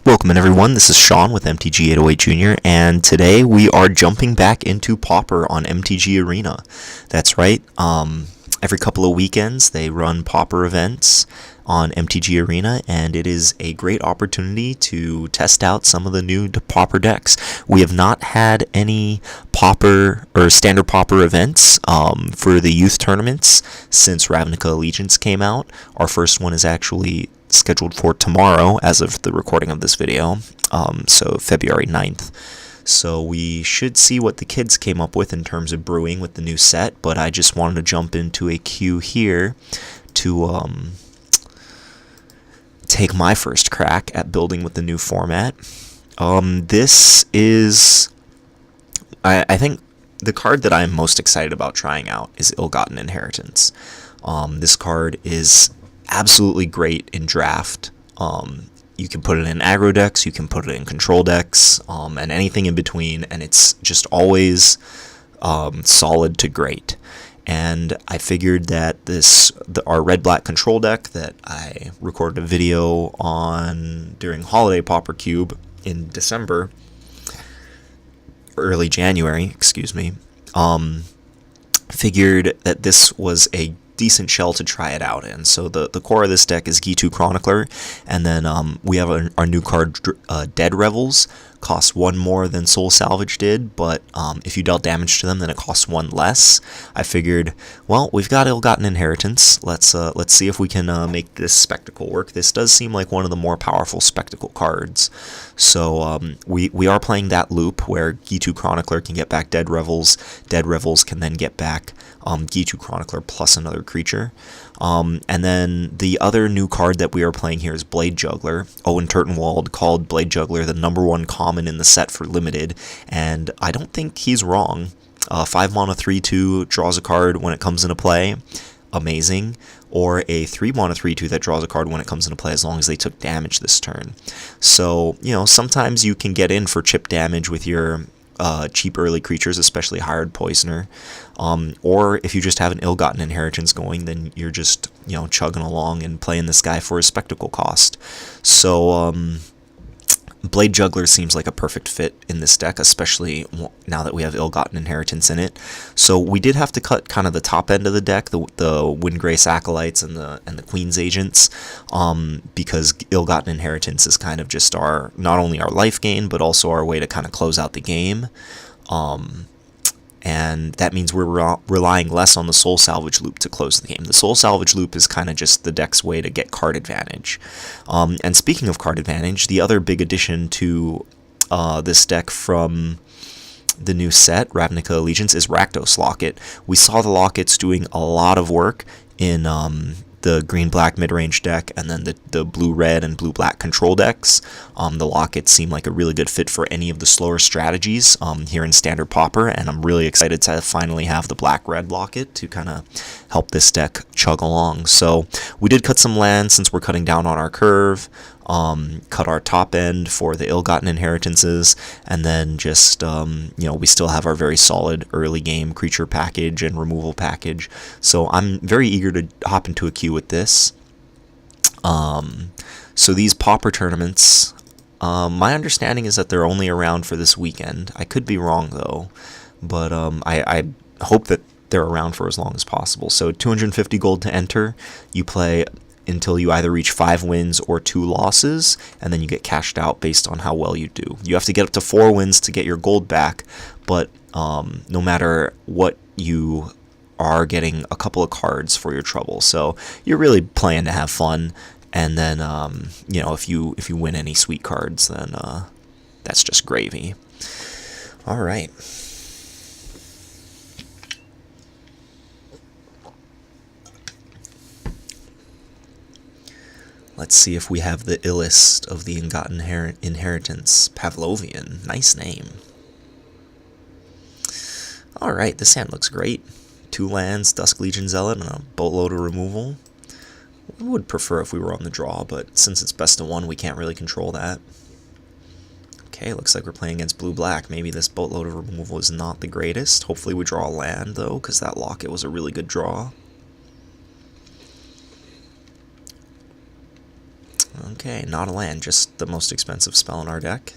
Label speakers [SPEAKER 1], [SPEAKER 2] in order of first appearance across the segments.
[SPEAKER 1] Welcome in everyone, this is Sean with MTG 808 Jr. and today we are jumping back into Pauper on MTG Arena. That's right, every couple of weekends they run Pauper events on MTG Arena, and it is a great opportunity to test out some of the new Pauper decks. We have not had any Pauper or standard Pauper events for the youth tournaments since Ravnica Allegiance came out. Our first one is actually scheduled for tomorrow as of the recording of this video, so February 9th. So we should see what the kids came up with in terms of brewing with the new set, but I just wanted to jump into a queue here to take my first crack at building with the new format. This is, I think the card that I'm most excited about trying out is Ill-Gotten Inheritance. This card is absolutely great in draft. You can put it in aggro decks, you can put it in control decks, and anything in between, and it's just always solid to great. And I figured that our red-black control deck that I recorded a video on during Holiday Pauper Cube in December, early January, excuse me, figured that this was a decent shell to try it out in. So the core of this deck is G2 Chronicler, and then we have our new card, Dead Revels. Costs one more than Soul Salvage did, but if you dealt damage to them, then it costs one less. I figured, well, we've got Ill-Gotten Inheritance. Let's see if we can make this spectacle work. This does seem like one of the more powerful spectacle cards. So we are playing that loop where G2 Chronicler can get back Dead Revels. Dead Revels can then get back G2 Chronicler plus another creature. And then the other new card that we are playing here is Blade Juggler. Owen Turtenwald called Blade Juggler the #1 common in the set for limited, and I don't think he's wrong. 5 mana 3/2 draws a card when it comes into play. Amazing. Or a 3 mana 3/2 that draws a card when it comes into play as long as they took damage this turn. So, sometimes you can get in for chip damage with your cheap early creatures, especially Hired Poisoner. Or if you just have an Ill-Gotten Inheritance going, then you're just, chugging along and playing this guy for his spectacle cost. So, Blade Juggler seems like a perfect fit in this deck, especially now that we have Ill-Gotten Inheritance in it. So we did have to cut kind of the top end of the deck, the Windgrace Acolytes and the Queen's Agents, because Ill-Gotten Inheritance is kind of just not only our life gain, but also our way to kind of close out the game. And that means we're relying less on the Soul Salvage loop to close the game. The Soul Salvage loop is kind of just the deck's way to get card advantage. And speaking of card advantage, the other big addition to this deck from the new set, Ravnica Allegiance, is Rakdos Locket. We saw the Lockets doing a lot of work in the green-black mid-range deck, and then the blue-red and blue-black control decks. The Lockets seem like a really good fit for any of the slower strategies here in Standard Pauper, and I'm really excited to finally have the black-red Locket to kind of help this deck chug along. So we did cut some land since we're cutting down on our curve, cut our top end for the Ill-Gotten Inheritances, and then just, we still have our very solid early game creature package and removal package. So I'm very eager to hop into a queue with this. So these Pauper tournaments, my understanding is that they're only around for this weekend. I could be wrong, though, but I hope that they're around for as long as possible. So 250 gold to enter. You play until you either reach 5 wins or 2 losses, and then you get cashed out based on how well you do. You have to get up to 4 wins to get your gold back, but no matter what, you are getting a couple of cards for your trouble. So you're really playing to have fun, and then if you win any sweet cards, then that's just gravy. All right. Let's see if we have the illest of the Ill-Gotten Inheritance. Pavlovian. Nice name. Alright, this hand looks great. 2 lands, Dusk Legion Zealot, and a boatload of removal. I would prefer if we were on the draw, but since it's best of 1, we can't really control that. Okay, looks like we're playing against blue-black. Maybe this boatload of removal is not the greatest. Hopefully we draw a land, though, because that Locket was a really good draw. Okay, not a land, just the most expensive spell in our deck.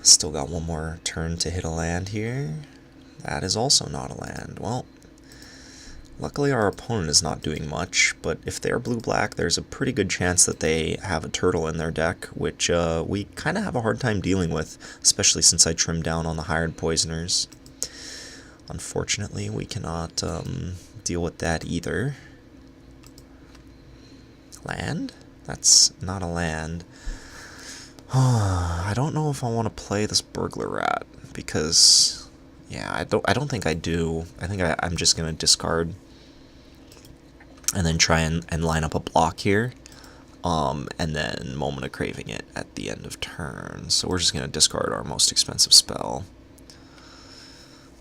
[SPEAKER 1] Still got one more turn to hit a land here. That is also not a land. Well, luckily our opponent is not doing much, but if they're blue-black, there's a pretty good chance that they have a turtle in their deck, which we kind of have a hard time dealing with, especially since I trimmed down on the hired poisoners. Unfortunately, we cannot deal with that either. Land? That's not a land. I don't know if I want to play this burglar rat, because yeah, I don't think I do. I think I'm just gonna discard and then try and line up a block here, and then Moment of Craving it at the end of turn. So we're just gonna discard our most expensive spell.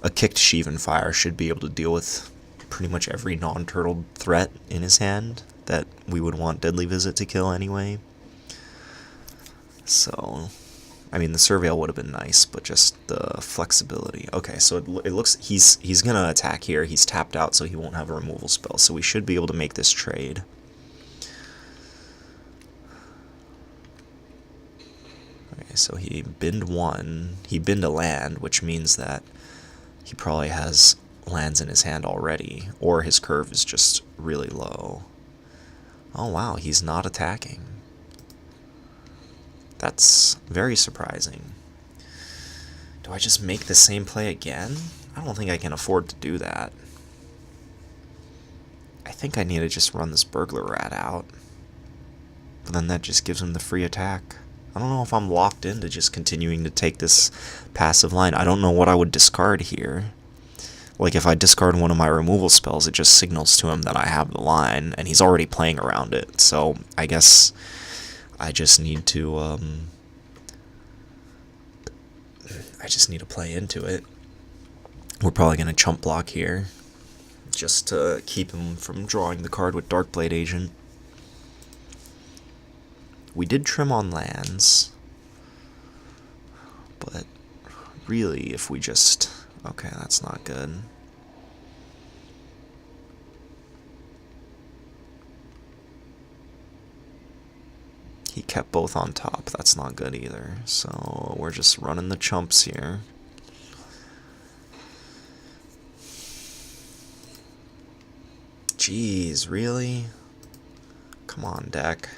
[SPEAKER 1] A kicked Sheevan Fire should be able to deal with pretty much every non-turtle threat in his hand that we would want Deadly Visit to kill anyway. So, I mean, the Surveil would have been nice, but just the flexibility. Okay, so it looks he's gonna attack here. He's tapped out, so he won't have a removal spell. So we should be able to make this trade. Okay, so he binned one. He binned a land, which means that he probably has lands in his hand already, or his curve is just really low. Oh wow, he's not attacking. That's very surprising. Do I just make the same play again? I don't think I can afford to do that. I think I need to just run this burglar rat out. But then that just gives him the free attack. I don't know if I'm locked into just continuing to take this passive line. I don't know what I would discard here. Like, if I discard one of my removal spells, it just signals to him that I have the line, and he's already playing around it. So I guess I just need to play into it. We're probably going to chump block here, just to keep him from drawing the card with Darkblade Agent. We did trim on lands, but really, if we just... Okay, that's not good. He kept both on top. That's not good either. So we're just running the chumps here. Jeez, really? Come on, deck.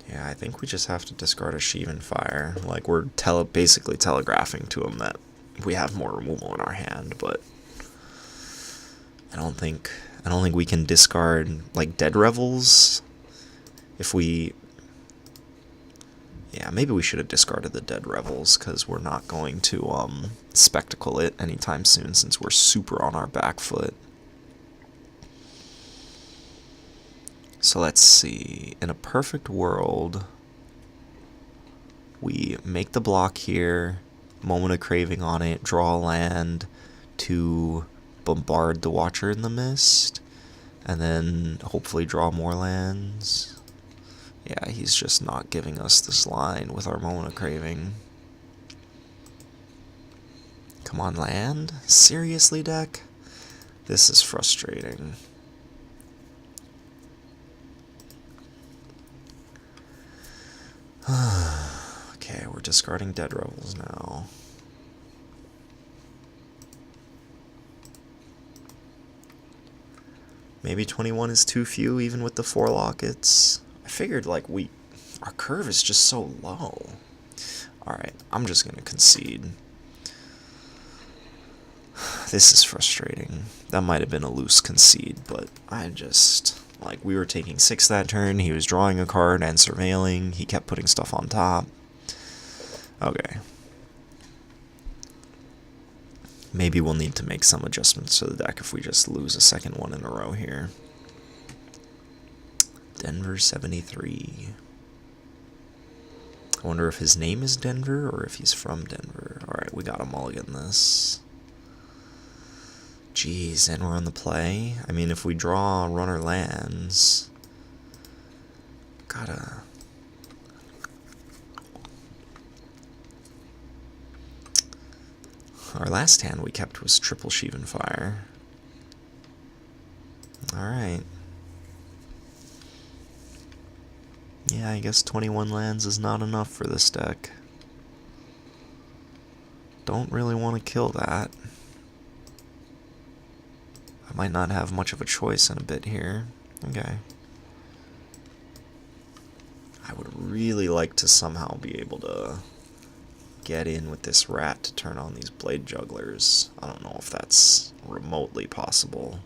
[SPEAKER 1] Yeah, I think we just have to discard a Sheevan Fire. Like, we're basically telegraphing to him that we have more removal in our hand, but I don't think we can discard, like, Dead Revels. If we... Yeah, maybe we should have discarded the Dead Revels, because we're not going to spectacle it anytime soon, since we're super on our back foot. So let's see, in a perfect world, we make the block here, Moment of Craving on it, draw a land to bombard the Watcher in the Mist, and then hopefully draw more lands. Yeah, he's just not giving us this line with our Moment of Craving. Come on, land? Seriously, deck? This is frustrating. Okay, we're discarding Dead Revels now. Maybe 21 is too few, even with the 4 lockets. I figured, like, our curve is just so low. Alright, I'm just gonna concede. This is frustrating. That might have been a loose concede, but I just... Like, we were taking 6 that turn, he was drawing a card and surveilling, he kept putting stuff on top. Okay. Maybe we'll need to make some adjustments to the deck if we just lose a second one in a row here. Denver 73. I wonder if his name is Denver or if he's from Denver. Alright, we got a mulligan this. Jeez, and we're on the play. I mean, if we draw runner lands, gotta... Our last hand we kept was triple Sheevan Fire. Alright. Yeah, I guess 21 lands is not enough for this deck. Don't really want to kill that. I might not have much of a choice in a bit here. Okay. I would really like to somehow be able to get in with this rat to turn on these blade jugglers. I don't know if that's remotely possible.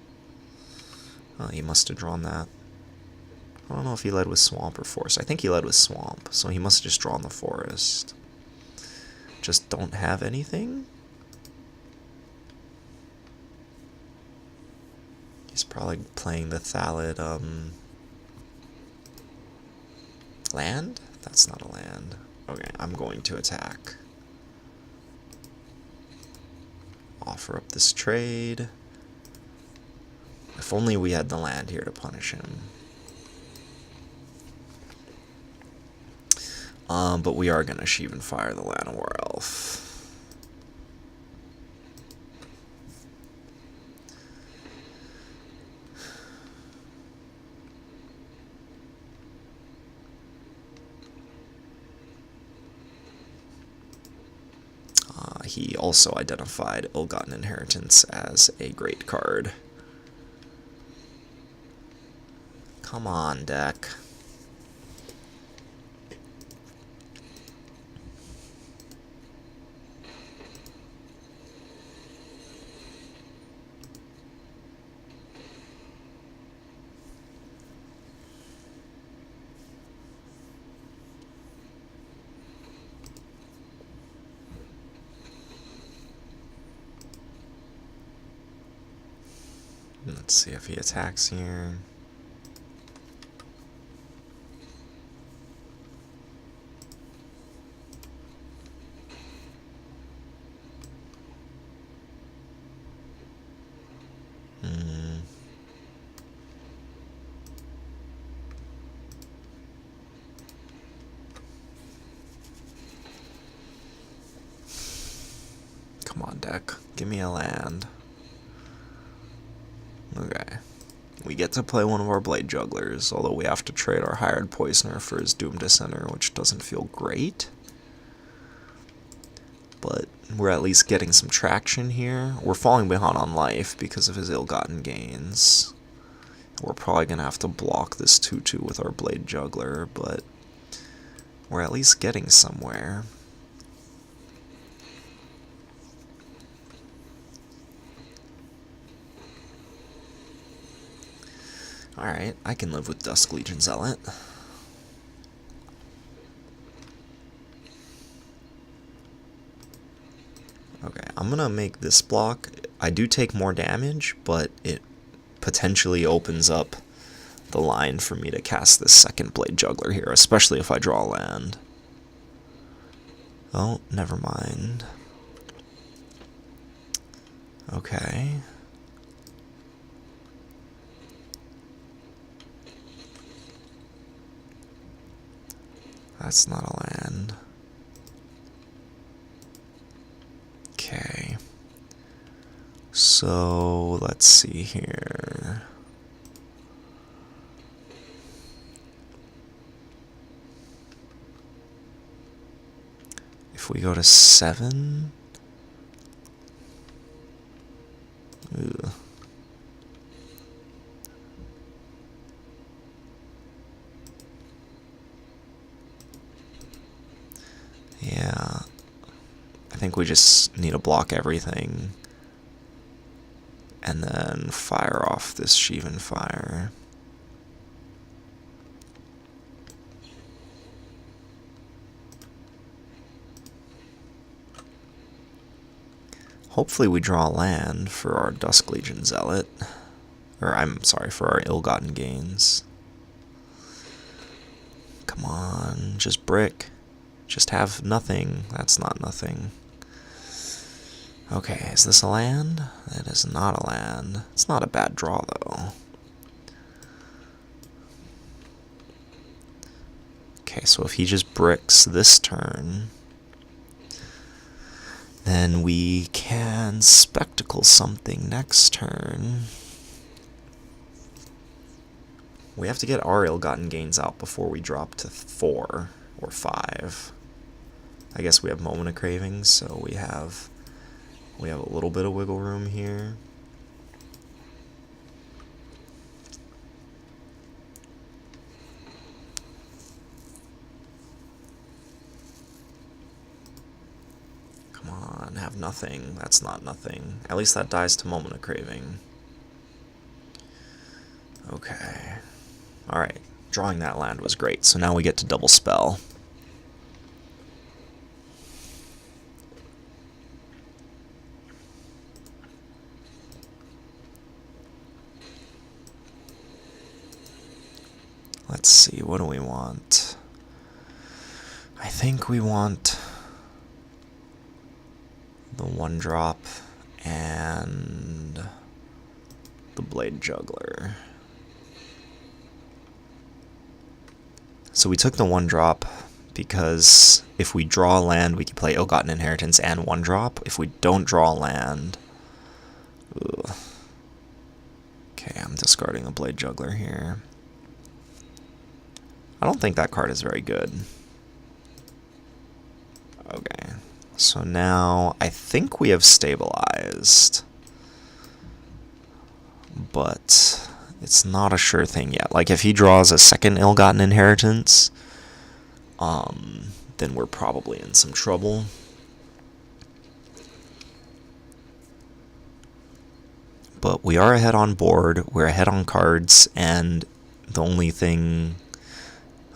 [SPEAKER 1] He must have drawn that. I don't know if he led with swamp or forest. I think he led with swamp, so he must have just drawn the forest. Just don't have anything? He's probably playing the Thallid, land? That's not a land. Okay, I'm going to attack. Offer up this trade. If only we had the land here to punish him. But we are going to Sheevan Fire the Llanowar Elf. He also identified Ill-Gotten Inheritance as a great card. Come on, deck. Let's see if he attacks here. Come on, deck. Give me a land. Okay. We get to play one of our Blade Jugglers, although we have to trade our Hired Poisoner for his Doom Dissenter, which doesn't feel great. But we're at least getting some traction here. We're falling behind on life because of his ill-gotten gains. We're probably going to have to block this 2-2 with our Blade Juggler, but we're at least getting somewhere. Alright, I can live with Dusk Legion Zealot. Okay, I'm gonna make this block. I do take more damage, but it potentially opens up the line for me to cast this second Blade Juggler here, especially if I draw land. Oh, never mind. Okay. That's not a land. Okay. So, let's see here. If we go to 7... Ugh. Yeah, I think we just need to block everything and then fire off this Sheevan Fire. Hopefully we draw land for our Dusk Legion Zealot. Or, I'm sorry, for our Ill-Gotten Gains. Come on, just brick. Just have nothing. That's not nothing. Okay, is this a land? It is not a land. It's not a bad draw, though. Okay, so if he just bricks this turn, Then we can spectacle something next turn. We have to get our ill-gotten gains out before we drop to 4 or 5. I guess we have Moment of Cravings, so we have a little bit of wiggle room here. Come on, have nothing. That's not nothing. At least that dies to Moment of Craving. Okay. Alright, drawing that land was great, so now we get to double spell. Let's see, what do we want? I think we want the 1-drop and the Blade Juggler. So we took the 1-drop because if we draw a land, we can play Ill-Gotten Inheritance and 1-drop. If we don't draw a land... Ugh. Okay, I'm discarding the Blade Juggler here. I don't think that card is very good. Okay, so now I think we have stabilized, but it's not a sure thing yet. Like, if he draws a second Ill-Gotten Inheritance, then we're probably in some trouble. But we are ahead on board, we're ahead on cards, and the only thing...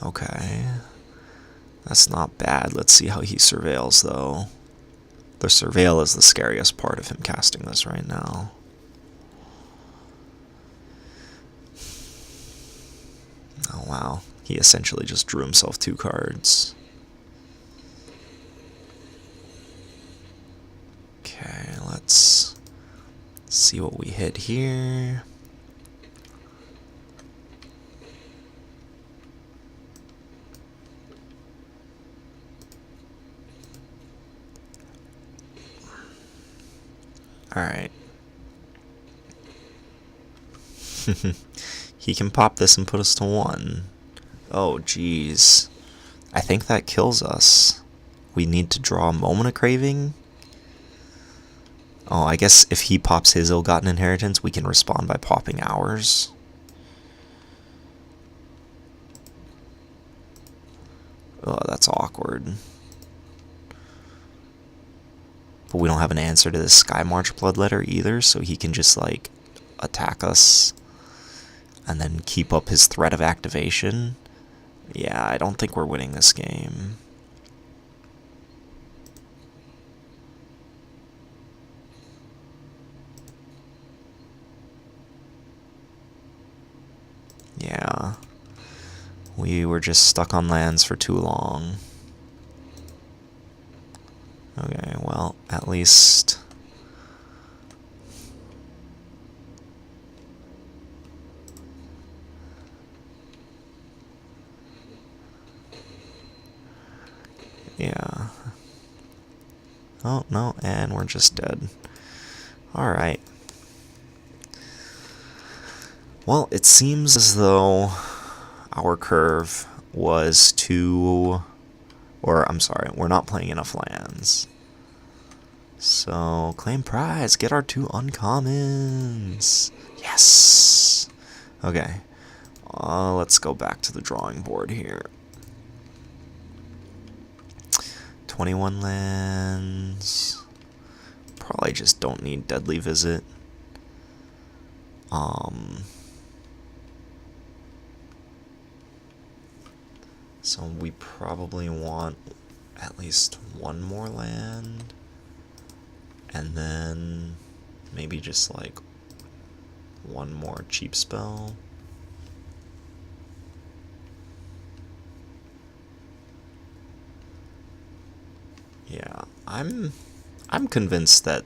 [SPEAKER 1] Okay, that's not bad. Let's see how he surveils, though. The surveil is the scariest part of him casting this right now. Oh, wow. He essentially just drew himself 2 cards. Okay, let's see what we hit here. Alright. He can pop this and put us to 1. Oh, jeez. I think that kills us. We need to draw a Moment of Craving. Oh, I guess if he pops his Ill-Gotten Inheritance, we can respond by popping ours. Oh, that's awkward. But we don't have an answer to this Sky March Bloodletter either, so he can just, like, attack us and then keep up his threat of activation. Yeah, I don't think we're winning this game. Yeah. We were just stuck on lands for too long. Okay, well, at least... Yeah. Oh, no, and we're just dead. Alright. Well, it seems as though our curve was too... Or, I'm sorry, we're not playing enough lands. So, claim prize, get our 2 uncommons. Yes! Okay. Let's go back to the drawing board here. 21 lands. Probably just don't need Deadly Visit. So we probably want at least 1 more land. And then maybe just like 1 more cheap spell. Yeah, I'm convinced that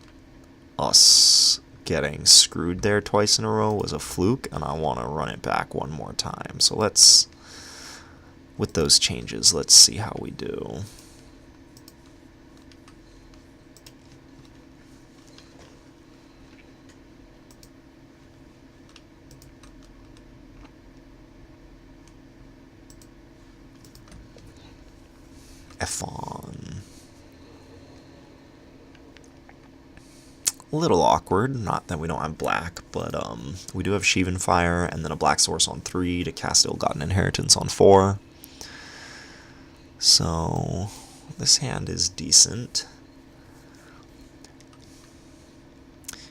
[SPEAKER 1] us getting screwed there twice in a row was a fluke, and I want to run it back 1 more time. So let's, with those changes, let's see how we do. F-on. A little awkward, not that we don't have black, but we do have Sheevan Fire, and then a black source on 3 to cast Ill-Gotten Inheritance on 4. So this hand is decent.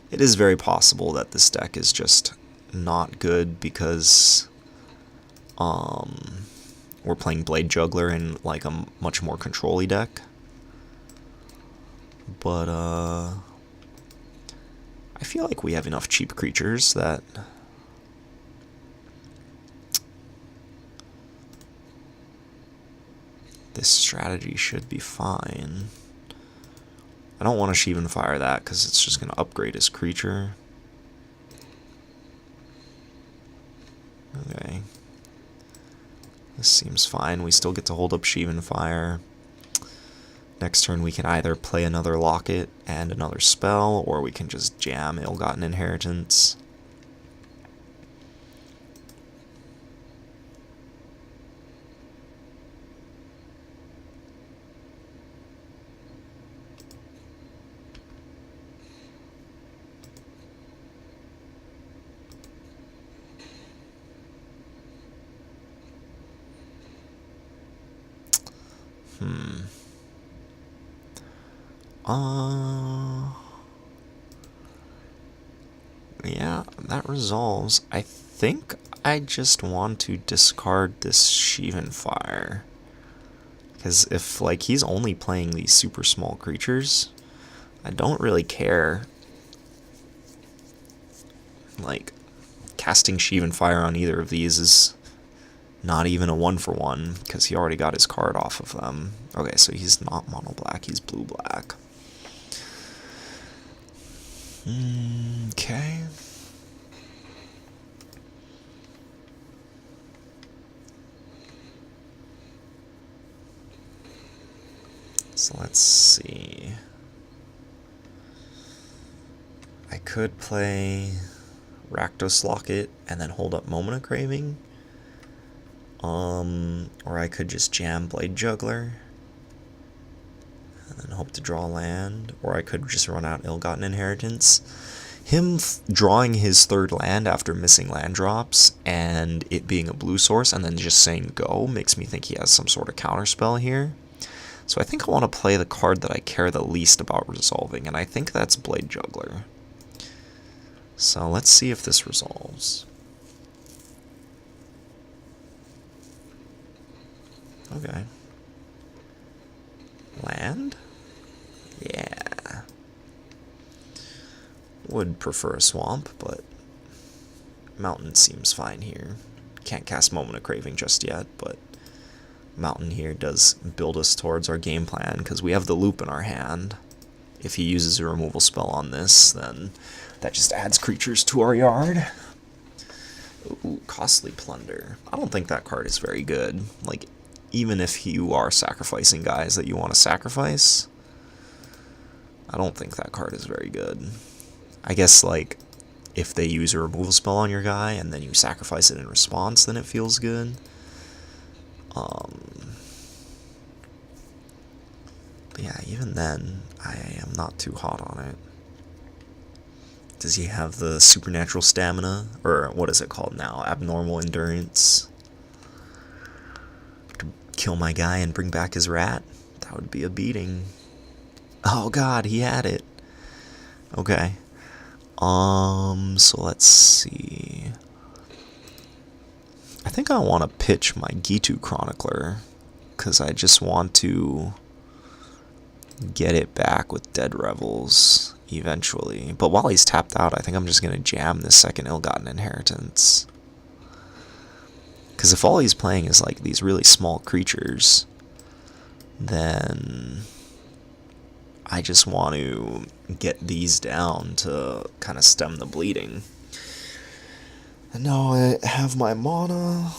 [SPEAKER 1] It is very possible that this deck is just not good because we're playing Blade Juggler in like a much more control-y deck. But I feel like we have enough cheap creatures that this strategy should be fine. I don't want to Sheevan Fire that because it's just going to upgrade his creature. Okay. This seems fine. We still get to hold up Sheevan Fire. Next turn we can either play another Locket and another spell, or we can just jam Ill-Gotten Inheritance. Yeah, that resolves. I think I just want to discard this Sheevan Fire. Because if, like, he's only playing these super small creatures, I don't really care. Like, casting Sheevan Fire on either of these is not even a 1-for-1, because he already got his card off of them. Okay, so he's not mono-black, he's blue-black. Okay. So let's see. I could play Rakdos Locket and then hold up Moment of Craving. Or I could just jam Blade Juggler and then hope to draw land. Or I could just run out Ill-Gotten Inheritance. Him drawing his third land after missing land drops and it being a blue source and then just saying go makes me think he has some sort of counterspell here. So I think I want to play the card that I care the least about resolving, and I think that's Blade Juggler. So let's see if this resolves. Okay. Land? Yeah. Would prefer a swamp, but mountain seems fine here. Can't cast Moment of Craving just yet, but mountain here does build us towards our game plan, because we have the loop in our hand. If he uses a removal spell on this, then that just adds creatures to our yard. Ooh, Costly Plunder. I don't think that card is very good. Like, even if you are sacrificing guys that you want to sacrifice, I don't think that card is very good. I guess, like, if they use a removal spell on your guy and then you sacrifice it in response, then it feels good. But yeah, even then, I am not too hot on it. Does he have the supernatural stamina? Or what is it called now? Abnormal endurance? To kill my guy and bring back his rat? That would be a beating. Oh god, he had it. Okay. So let's see. I think I want to pitch my Gitu Chronicler, because I just want to get it back with Dead Revels eventually. But while he's tapped out, I think I'm just going to jam this second Ill-Gotten Inheritance. Because if all he's playing is like these really small creatures, then I just want to get these down to kind of stem the bleeding. And now I have my mana.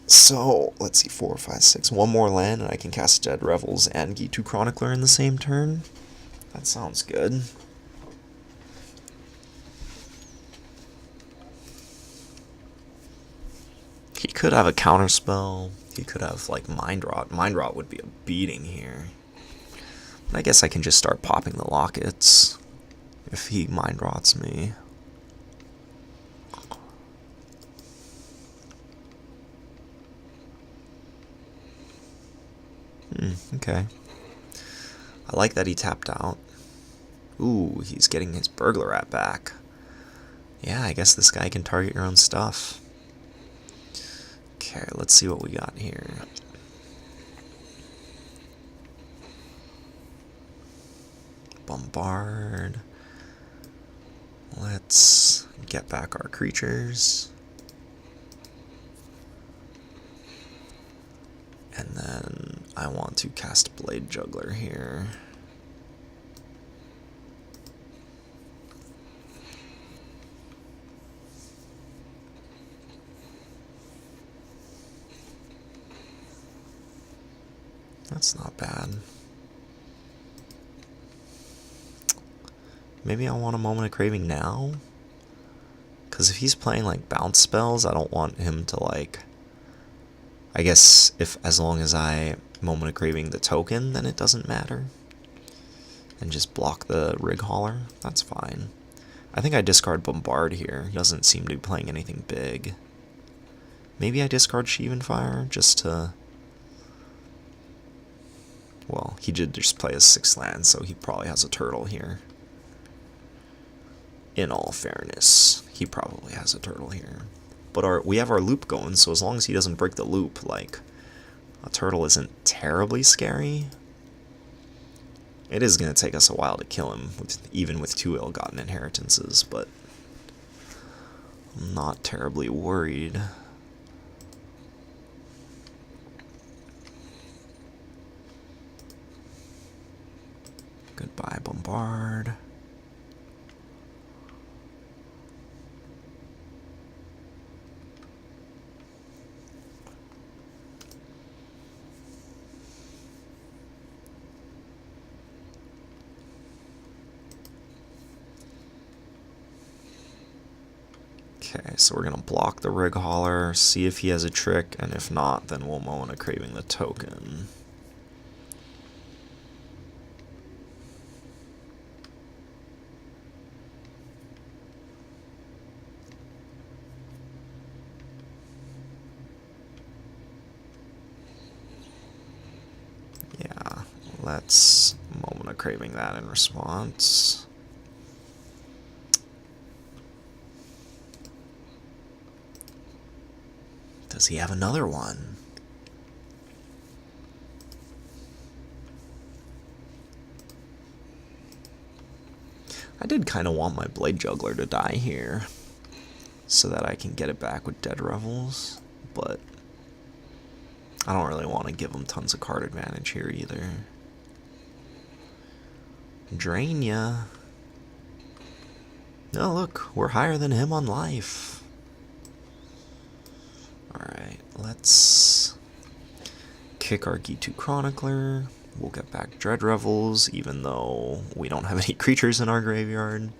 [SPEAKER 1] So, let's see, 4, 5, 6. One more land and I can cast Dead Revels and Gitu Chronicler in the same turn. That sounds good. He could have a counterspell. He could have, like, Mind Rot. Mind Rot would be a beating here. I guess I can just start popping the lockets if he Mind Rots me. Okay. I like that he tapped out. Ooh, he's getting his Burglar Rat back. Yeah, I guess this guy can target your own stuff. Okay, let's see what we got here. Bombard. Let's get back our creatures. And then I want to cast Blade Juggler here. That's not bad. Maybe I want a Moment of Craving now? Because if he's playing like bounce spells, I don't want him to like... I guess as long as I Moment of Craving the token, then it doesn't matter. And just block the Rig Hauler, that's fine. I think I discard Bombard here. He doesn't seem to be playing anything big. Maybe I discard Sheevan Fire just to... Well, he did just play his 6th land, so he probably has a turtle here. In all fairness, he probably has a turtle here. But we have our loop going, so as long as he doesn't break the loop, like, a turtle isn't terribly scary. It is going to take us a while to kill him, even with 2 ill-gotten inheritances, but I'm not terribly worried. Goodbye, Bombard. Okay, so we're going to block the Rig Hauler, see if he has a trick, and if not, then we'll Moment of Craving the token. Yeah, let's Moment of Craving that in response. Does he have another one? I did kind of want my Blade Juggler to die here, so that I can get it back with Dead Revels, but I don't really want to give him tons of card advantage here either. Drain ya. No, look, we're higher than him on life. Alright, let's kick our G2 Chronicler. We'll get back Dread Revels, even though we don't have any creatures in our graveyard.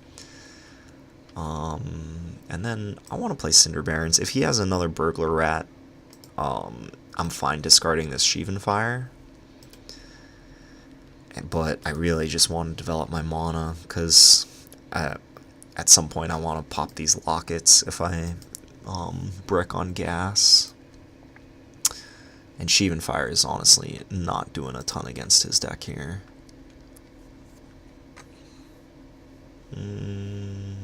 [SPEAKER 1] And then I want to play Cinder Barons. If he has another Burglar Rat, I'm fine discarding this Sheevan Fire. But I really just want to develop my mana, because at some point I want to pop these lockets if I brick on gas. And Sheevan Fire is honestly not doing a ton against his deck here. I'm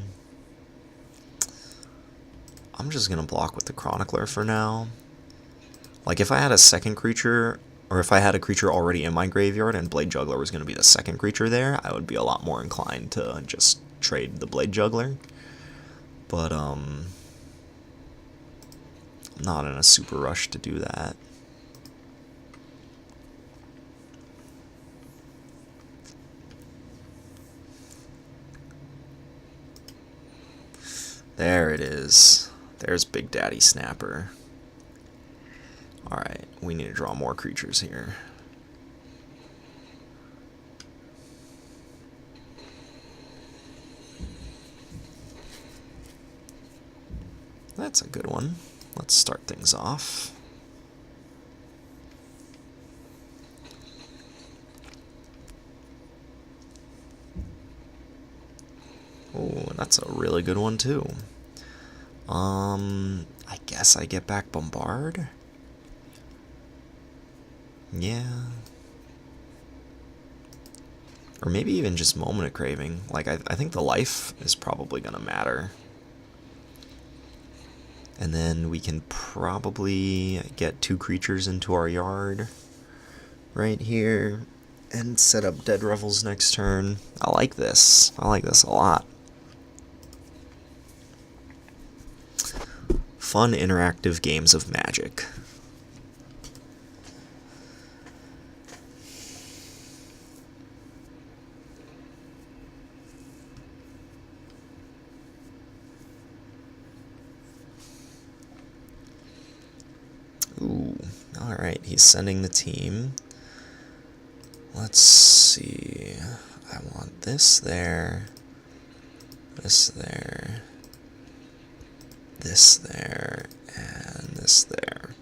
[SPEAKER 1] just going to block with the Chronicler for now. Like, if I had a second creature, or if I had a creature already in my graveyard and Blade Juggler was going to be the second creature there, I would be a lot more inclined to just trade the Blade Juggler. But, I'm not in a super rush to do that. There it is. There's Big Daddy Snapper. Alright, we need to draw more creatures here. That's a good one. Let's start things off. Oh, that's a really good one too. I guess I get back Bombard? Yeah. Or maybe even just Moment of Craving. Like, I think the life is probably gonna matter. And then we can probably get 2 creatures into our yard right here and set up Dead Revels next turn. I like this. I like this a lot. Fun interactive games of Magic. Ooh, alright, he's sending the team. Let's see. I want this there, this there, this there, and this there.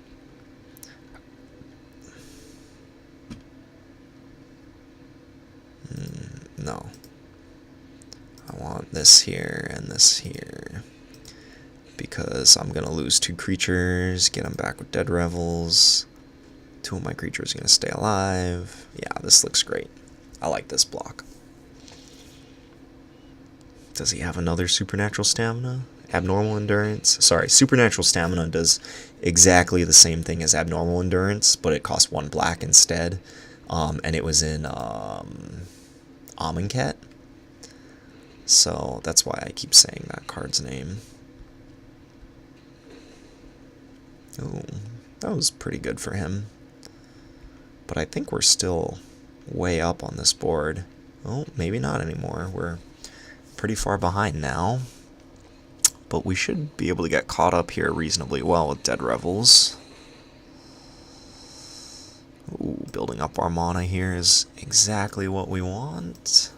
[SPEAKER 1] No. I want this here and this here. Because I'm going to lose 2 creatures, get them back with Dead Revels. 2 of my creatures are going to stay alive. Yeah, this looks great. I like this block. Does he have another Supernatural Stamina? Abnormal Endurance? Sorry, Supernatural Stamina does exactly the same thing as Abnormal Endurance, but it costs 1 black instead. And it was in Amonkhet. So that's why I keep saying that card's name. Ooh, that was pretty good for him. But I think we're still way up on this board. Oh, maybe not anymore. We're pretty far behind now. But we should be able to get caught up here reasonably well with Dead Revels. Ooh, building up our mana here is exactly what we want.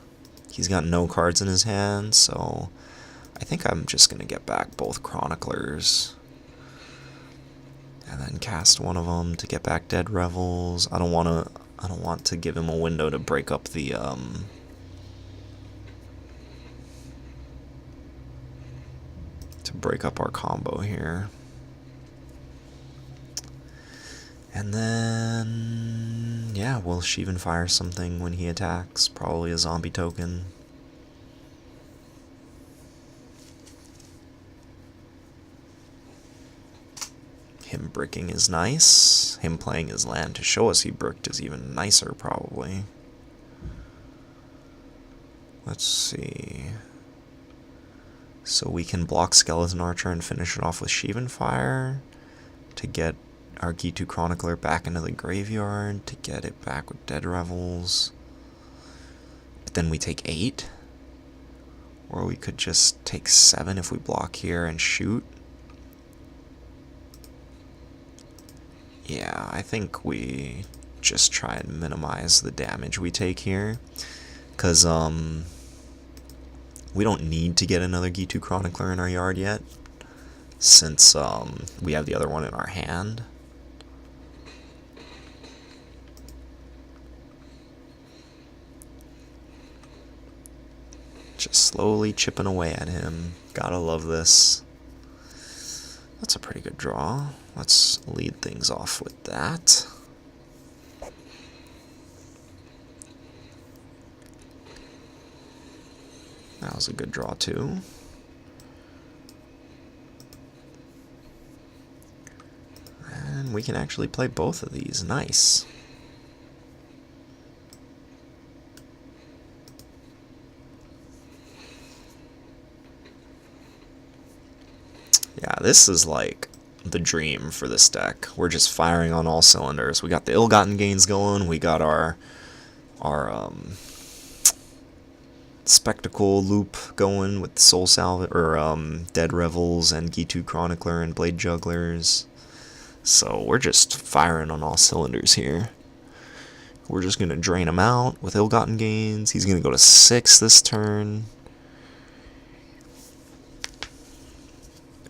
[SPEAKER 1] He's got no cards in his hand, so I think I'm just going to get back both Chroniclers. And then cast one of them to get back Dead Revels. I don't want to give him a window to break up the our combo here. And then yeah, we'll Sheevan fire something when he attacks, probably a zombie token. Him bricking is nice. Him playing his land to show us he bricked is even nicer, probably. Let's see. So we can block Skeleton Archer and finish it off with Sheevan Fire to get our Gitu Chronicler back into the graveyard, to get it back with Dead Revels. But then we take 8. Or we could just take 7 if we block here and shoot. Yeah, I think we just try and minimize the damage we take here. Because, we don't need to get another Gitu Chronicler in our yard yet, since, we have the other one in our hand. Just slowly chipping away at him. Gotta love this. That's a pretty good draw. Let's lead things off with that. That was a good draw too. And we can actually play both of these. Nice. Yeah, this is like the dream for this deck. We're just firing on all cylinders. We got the ill-gotten gains going. We got our spectacle loop going with Soul Salvage or Dead Revels and Gitu Chronicler and Blade Jugglers. So we're just firing on all cylinders here. We're just gonna drain him out with ill-gotten gains. He's gonna go to 6 this turn.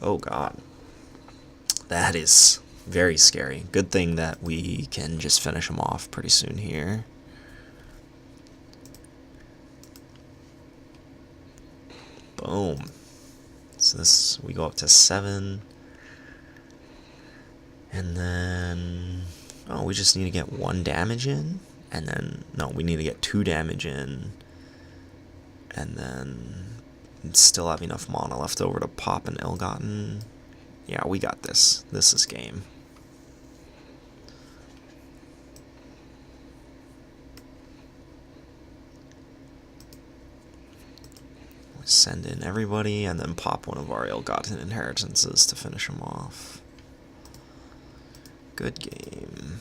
[SPEAKER 1] Oh god. That is very scary. Good thing that we can just finish him off pretty soon here. Boom. So this, we go up to 7. And then, oh, we just need to get 1 damage in. And then, no, we need to get 2 damage in. And then still have enough mana left over to pop an Ill-Gotten. Yeah, we got this. This is game. We send in everybody and then pop one of our Ill-Gotten Inheritances to finish them off. Good game.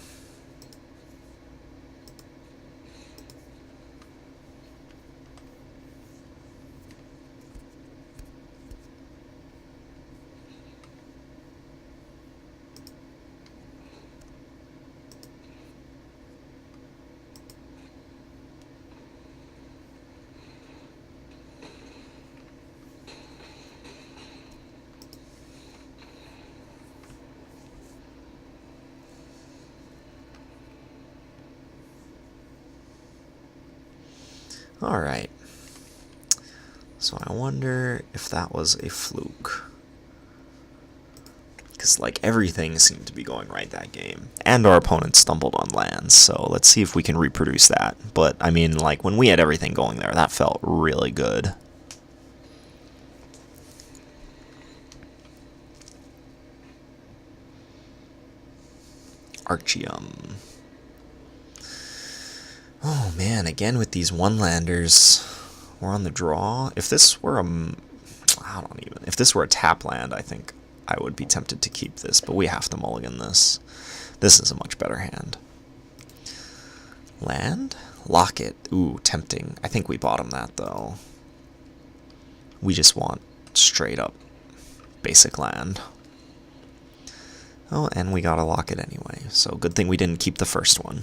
[SPEAKER 1] Alright, so I wonder if that was a fluke. Because, like, everything seemed to be going right that game. And our opponent stumbled on lands, so let's see if we can reproduce that. But, I mean, like, when we had everything going there, that felt really good. Archeum. Oh man, again with these one-landers, we're on the draw. If this were if this were a tap land, I think I would be tempted to keep this, but we have to mulligan this. This is a much better hand. Land? Locket. Ooh, tempting. I think we bottom that though. We just want straight up basic land. Oh, and we got a locket anyway, so good thing we didn't keep the first one.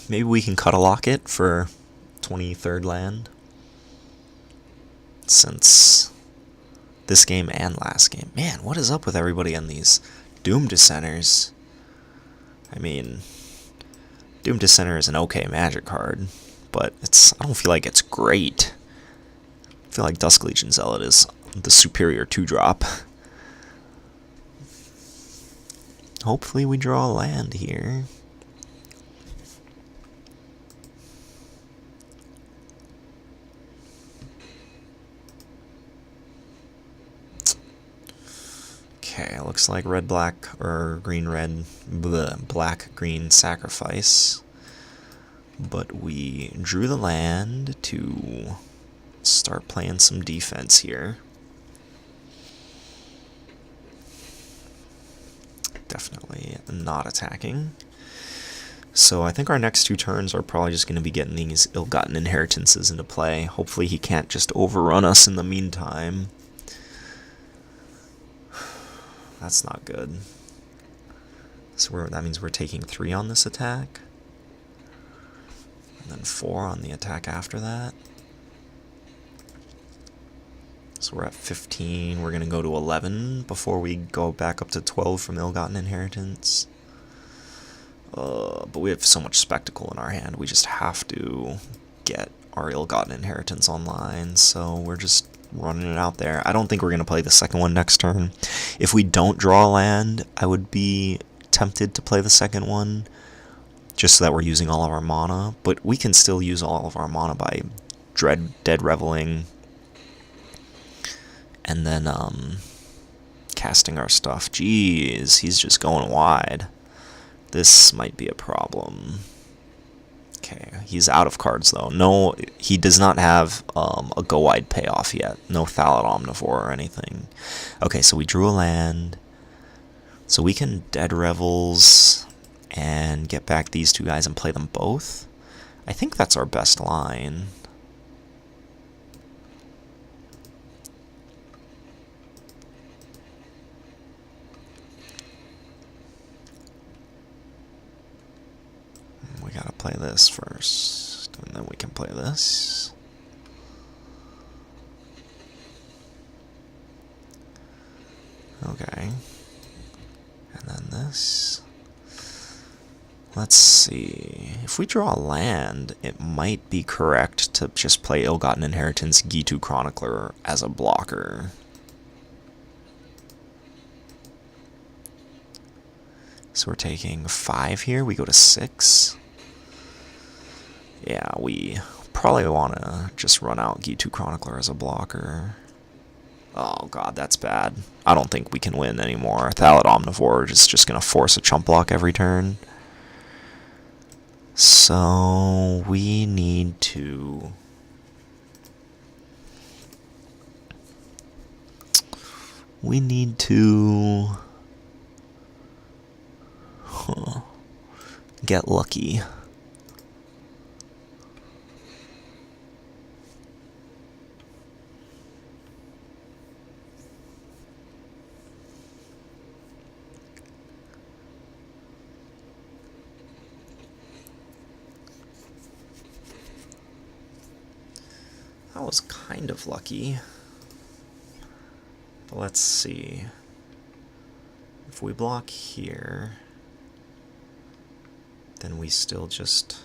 [SPEAKER 1] Maybe we can cut a locket for 23rd land. Since this game and last game. Man, what is up with everybody on these Doom Dissenters? I mean, Doom Dissenter is an okay Magic card, but I don't feel like it's great. I feel like Dusk Legion Zealot is the superior 2-drop. Hopefully we draw a land here. Okay, looks like red-black or green-red, black-green sacrifice. But we drew the land to start playing some defense here. Definitely not attacking. So I think our next 2 turns are probably just going to be getting these ill-gotten inheritances into play. Hopefully he can't just overrun us in the meantime. That's not good. So that means we're taking 3 on this attack. And then 4 on the attack after that. So we're at 15. We're going to go to 11 before we go back up to 12 from ill-gotten inheritance. But we have so much spectacle in our hand. We just have to get our ill-gotten inheritance online. So we're just running it out there. I don't think we're going to play the second one next turn. If we don't draw a land, I would be tempted to play the second one, just so that we're using all of our mana. But we can still use all of our mana by Dead Reveling, and then casting our stuff. Jeez, he's just going wide. This might be a problem. Okay, he's out of cards though. No, he does not have a go wide payoff yet. No Thallid Omnivore or anything. Okay, so we drew a land. So we can Dead Revels and get back these 2 guys and play them both. I think that's our best line. We gotta play this first, and then we can play this. Okay. And then this. Let's see. If we draw land, it might be correct to just play Ill-Gotten Inheritance Gitu Chronicler as a blocker. So we're taking 5 here. We go to 6. Yeah, we probably want to just run out Gitu Chronicler as a blocker. Oh god, that's bad. I don't think we can win anymore. Thallid Omnivore is just going to force a chump block every turn. So we need to get lucky. That was kind of lucky. But let's see. If we block here, then we still just...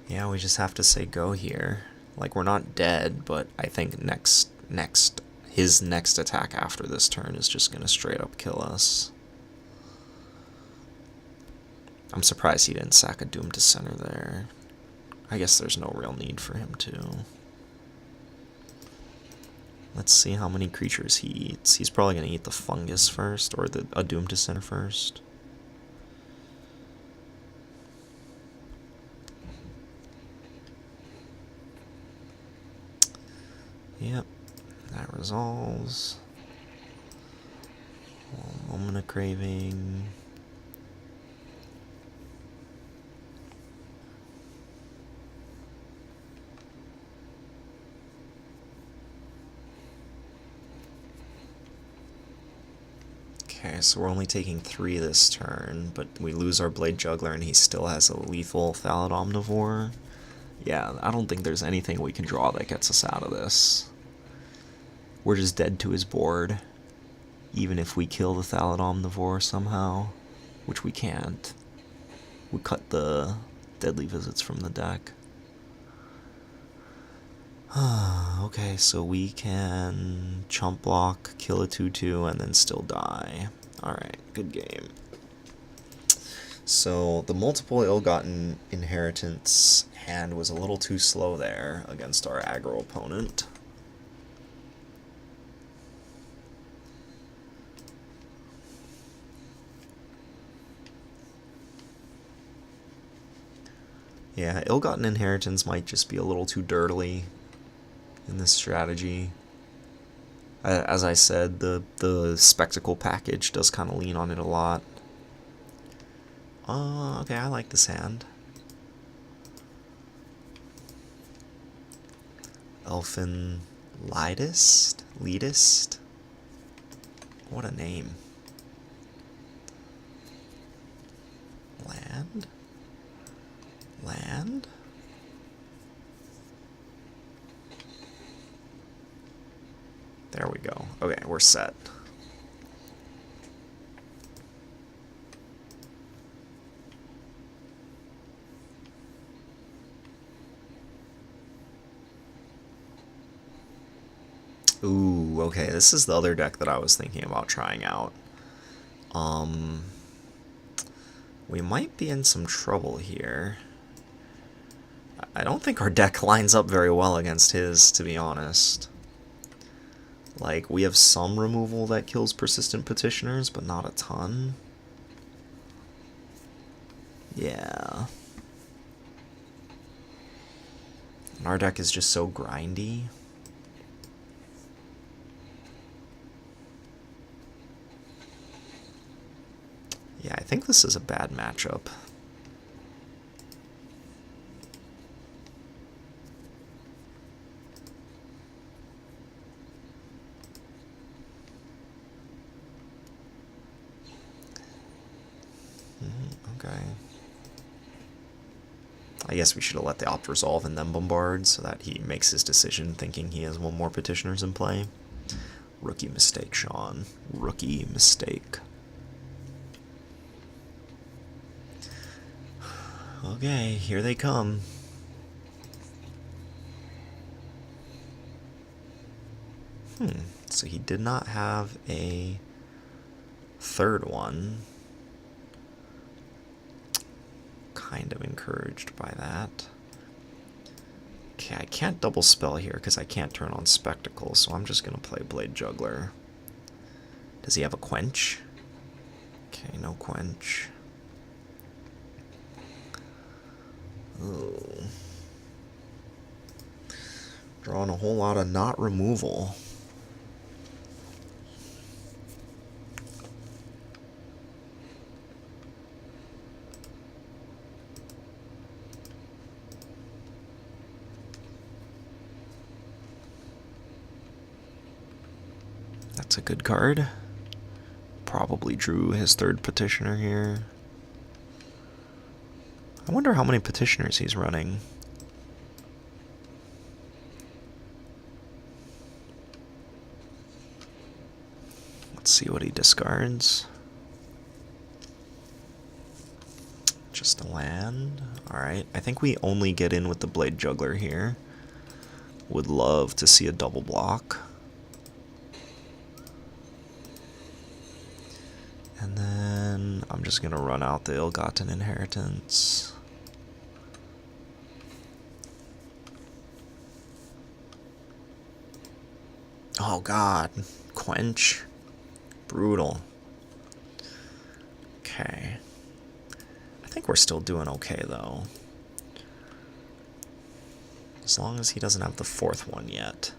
[SPEAKER 1] Yeah, we just have to say go here. Like, we're not dead, but I think his next attack after this turn is just gonna straight up kill us. I'm surprised he didn't sack a Doom to Center there. I guess there's no real need for him to. Let's see how many creatures he eats. He's probably going to eat the fungus first, or a Doom to Center first. Yep, that resolves. Moment of Craving. Okay, so we're only taking 3 this turn, but we lose our Blade Juggler and he still has a lethal Thallid Omnivore. Yeah, I don't think there's anything we can draw that gets us out of this. We're just dead to his board, even if we kill the Thallid Omnivore somehow, which we can't. We cut the Deadly Visits from the deck. Okay, so we can chump block, kill a 2/2, and then still die. Alright, good game. So the multiple Ill-Gotten Inheritance hand was a little too slow there against our aggro opponent. Yeah, Ill-Gotten Inheritance might just be a little too dirtily in this strategy. As I said, the spectacle package does kind of lean on it a lot. Okay, I like this hand. Elfin Elitist? What a name. Land? There we go. Okay, we're set. Ooh, okay, this is the other deck that I was thinking about trying out. We might be in some trouble here. I don't think our deck lines up very well against his, to be honest. Like, we have some removal that kills Persistent Petitioners, but not a ton. Yeah. And our deck is just so grindy. Yeah, I think this is a bad matchup. Okay. I guess we should have let the Opt resolve and then bombard so that he makes his decision thinking he has one more Petitioners in play. Rookie mistake, Sean. Rookie mistake. Okay, here they come. So he did not have a third one. Kind of encouraged by that. Okay, I can't double spell here because I can't turn on Spectacle, so I'm just going to play Blade Juggler. Does he have a Quench? Okay, no Quench. Ooh. Drawing a whole lot of not removal. That's a good card. Probably drew his third Petitioner here. I wonder how many Petitioners he's running. Let's see what he discards. Just a land. Alright, I think we only get in with the Blade Juggler here. Would love to see a double block. And then I'm just going to run out the Ill-Gotten Inheritance. Oh god, Quench. Brutal. Okay. I think we're still doing okay though. As long as he doesn't have the fourth one yet.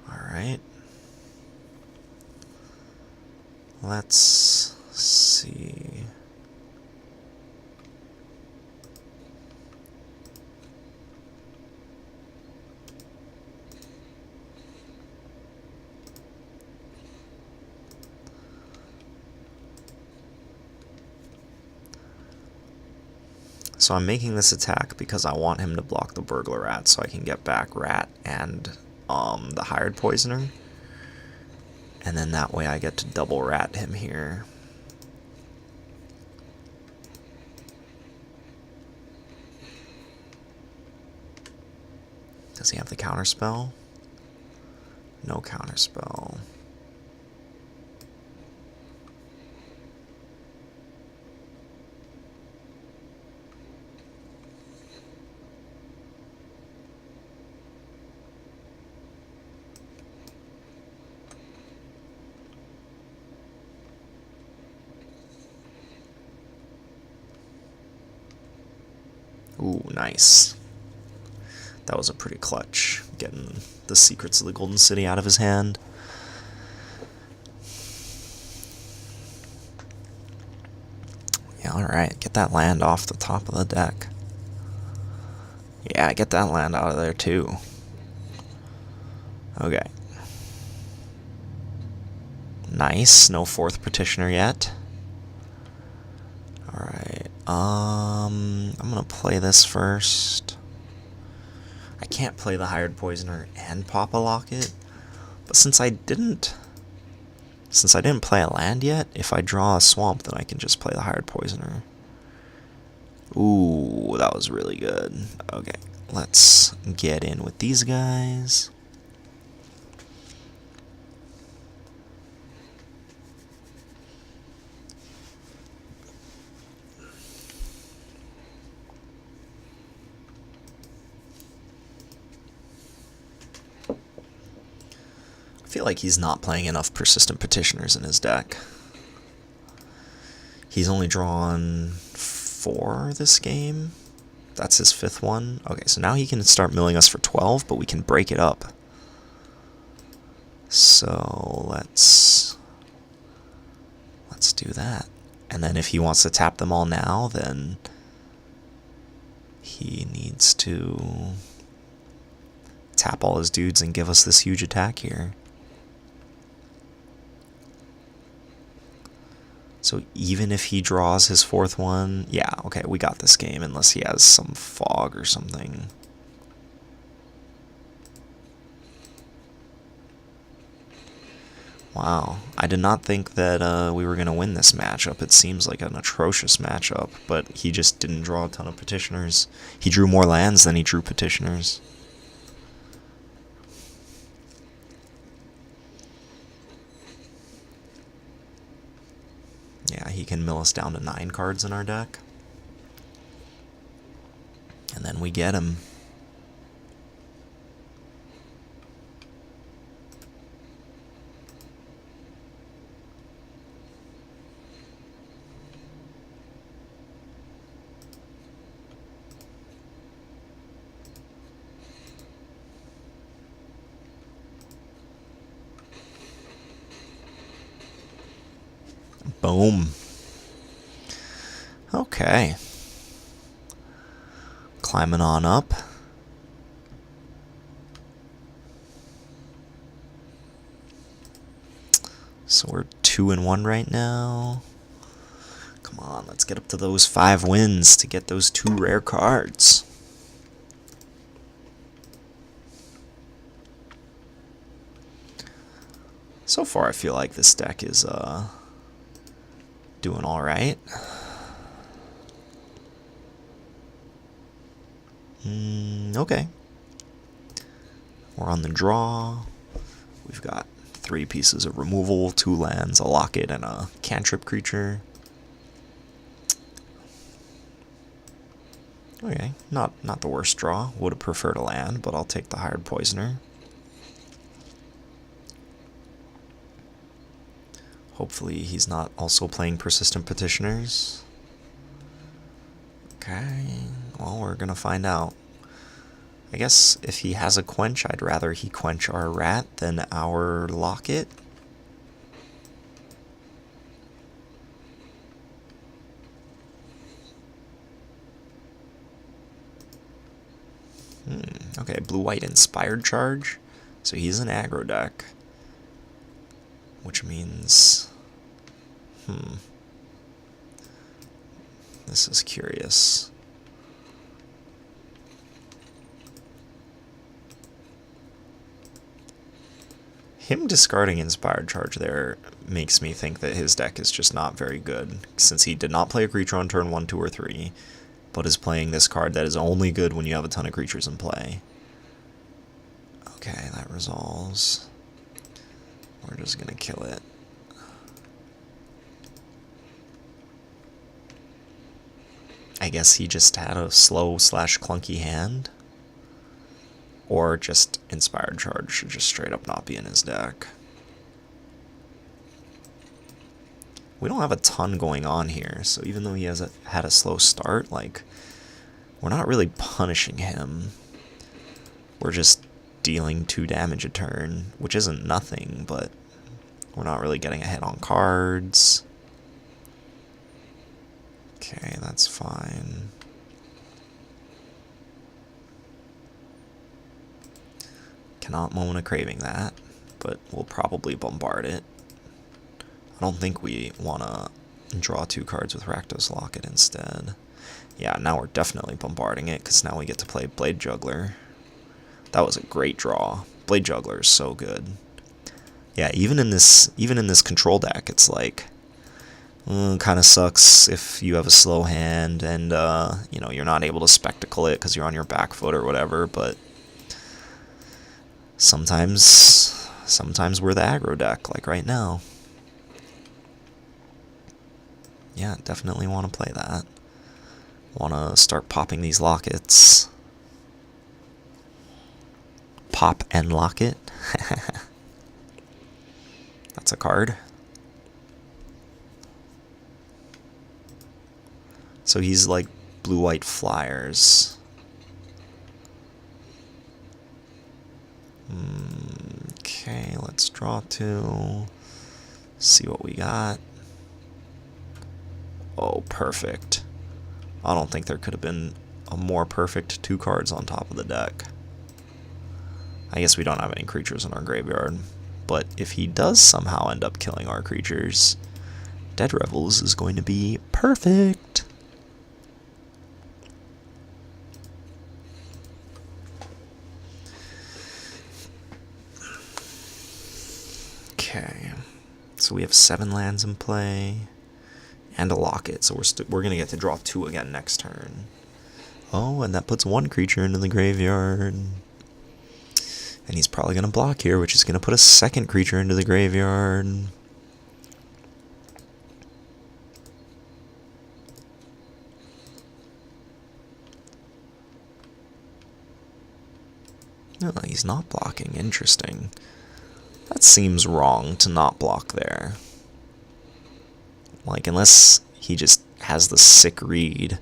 [SPEAKER 1] Alright. Let's see. So I'm making this attack because I want him to block the Burglar Rat so I can get back Rat and the Hired Poisoner. And then that way I get to double Rat him here. Does he have the counterspell? No counterspell. Ooh, nice. That was a pretty clutch, getting the secrets of the Golden City out of his hand. Yeah, alright, get that land off the top of the deck. Yeah, get that land out of there too. Okay. Nice, no fourth Petitioner yet. Alright, I'm gonna play this first. I can't play the Hired Poisoner and pop a Locket, but since I didn't play a land yet, if I draw a swamp, then I can just play the Hired Poisoner. Ooh, that was really good. Okay, let's get in with these guys. I feel like he's not playing enough Persistent Petitioners in his deck. He's only drawn 4 this game. That's his 5th one. Okay, so now he can start milling us for 12, but we can break it up. So let's do that. And then if he wants to tap them all now, then he needs to tap all his dudes and give us this huge attack here. So even if he draws his 4th one, yeah, okay, we got this game unless he has some fog or something. Wow, I did not think that we were going to win this matchup. It seems like an atrocious matchup, but he just didn't draw a ton of petitioners. He drew more lands than he drew petitioners. Yeah, he can mill us down to 9 cards in our deck. And then we get him. Boom. Okay. Climbing on up. So we're 2-1 right now. Come on, let's get up to those 5 wins to get those 2 rare cards. So far, I feel like this deck is doing all right. Okay. We're on the draw. We've got 3 pieces of removal, 2 lands, a locket, and a cantrip creature. Okay, not the worst draw. Would have preferred a land, but I'll take the Hired Poisoner. Hopefully he's not also playing Persistent Petitioners. Okay, well, we're gonna find out. I guess if he has a Quench, I'd rather he quench our Rat than our Locket. Okay, blue-white Inspired Charge. So he's an aggro deck. Which means... This is curious. Him discarding Inspired Charge there makes me think that his deck is just not very good, since he did not play a creature on turn 1, 2, or 3, but is playing this card that is only good when you have a ton of creatures in play. Okay, that resolves. We're just gonna kill it. I guess he just had a slow/clunky hand. Or just Inspired Charge should just straight up not be in his deck. We don't have a ton going on here, so even though he had a slow start, like, we're not really punishing him. We're just dealing 2 damage a turn, which isn't nothing, but we're not really getting ahead on cards. Okay, that's fine. Cannot Moment of Craving that, but we'll probably bombard it. I don't think we want to draw 2 cards with Rakdos Locket instead. Yeah, now we're definitely bombarding it, because now we get to play Blade Juggler. That was a great draw. Blade Juggler is so good. Yeah, even in this control deck, it's like, kind of sucks if you have a slow hand and you know, you're not able to spectacle it because you're on your back foot or whatever, but sometimes we're the aggro deck, like right now. Yeah, definitely want to play that. Want to start popping these lockets. Pop and locket. That's a card. So he's like blue-white flyers. Okay, let's draw 2. See what we got. Oh, perfect. I don't think there could have been a more perfect 2 cards on top of the deck. I guess we don't have any creatures in our graveyard, but if he does somehow end up killing our creatures, Dead Revels is going to be perfect. Okay. So we have 7 lands in play. And a locket, so we're going to get to draw 2 again next turn. Oh, and that puts 1 creature into the graveyard. And he's probably going to block here, which is going to put a 2nd creature into the graveyard. No, he's not blocking. Interesting. That seems wrong to not block there. Like, unless he just has the sick read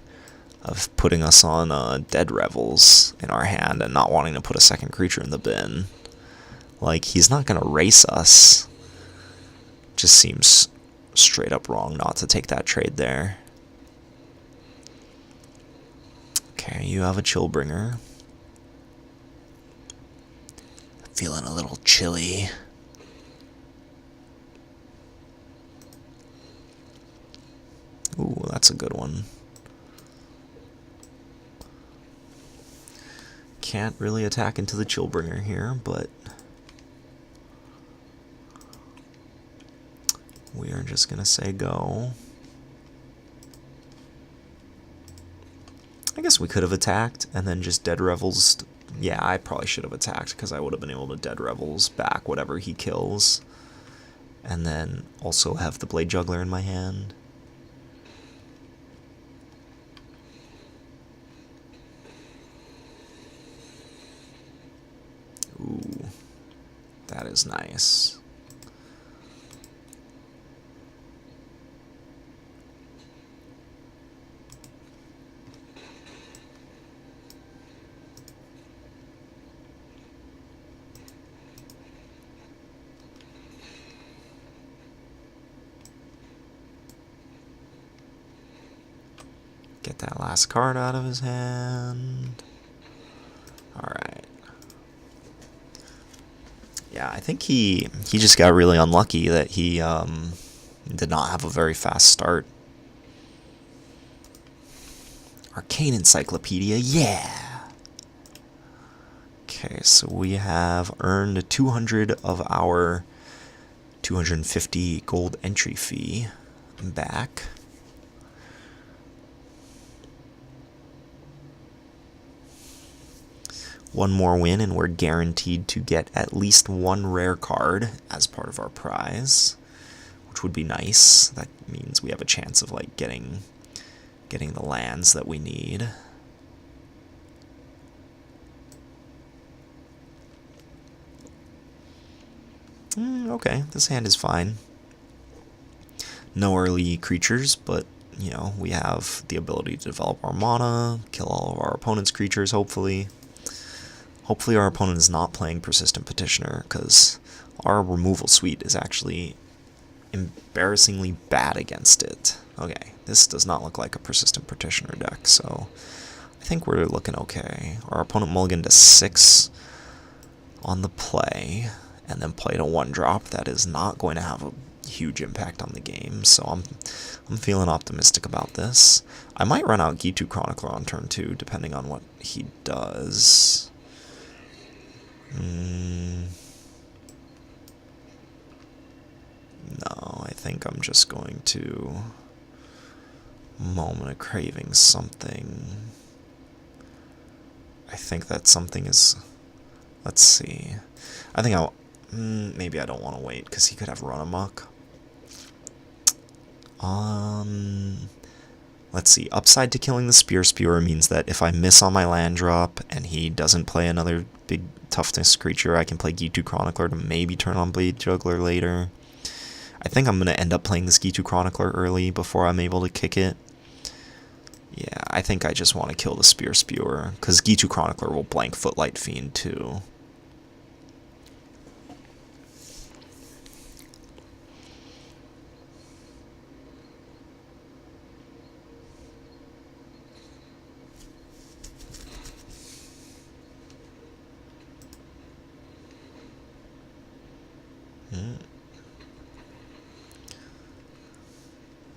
[SPEAKER 1] of putting us on Dead Revels in our hand and not wanting to put a 2nd creature in the bin. Like, he's not going to race us. Just seems straight up wrong not to take that trade there. Okay, you have a Chillbringer. Feeling a little chilly. Ooh, that's a good one. Can't really attack into the Chillbringer here, but we are just going to say go. I guess we could have attacked and then just Dead Revels. Yeah, I probably should have attacked because I would have been able to Dead Revels back whatever he kills. And then also have the Blade Juggler in my hand. Ooh, that is nice. Get that last card out of his hand. Alright. Yeah, I think he just got really unlucky that he did not have a very fast start. Arcane Encyclopedia, yeah! Okay, so we have earned 200 of our 250 gold entry fee back. One more win and we're guaranteed to get at least 1 rare card as part of our prize, which would be nice. That means we have a chance of like getting the lands that we need. Okay, this hand is fine. No early creatures, but you know, we have the ability to develop our mana, kill all of our opponent's creatures, hopefully. Hopefully our opponent is not playing Persistent Petitioner, because our removal suite is actually embarrassingly bad against it. Okay, this does not look like a Persistent Petitioner deck, so I think we're looking okay. Our opponent mulliganed to 6 on the play, and then played a 1-drop. That is not going to have a huge impact on the game, so I'm feeling optimistic about this. I might run out Gitu Chronicler on turn 2, depending on what he does. No, I think I'm just going to Moment of Craving something. I think that something is... Let's see. I think I'll... maybe I don't want to wait, because he could have Run Amok. Let's see. Upside to killing the Spear Spewer means that if I miss on my land drop, and he doesn't play another big toughness creature, I can play Gitu Chronicler to maybe turn on Blade Juggler later. I think I'm going to end up playing this Gitu Chronicler early before I'm able to kick it. Yeah, I think I just want to kill the Spear Spewer, because Gitu Chronicler will blank Footlight Fiend too.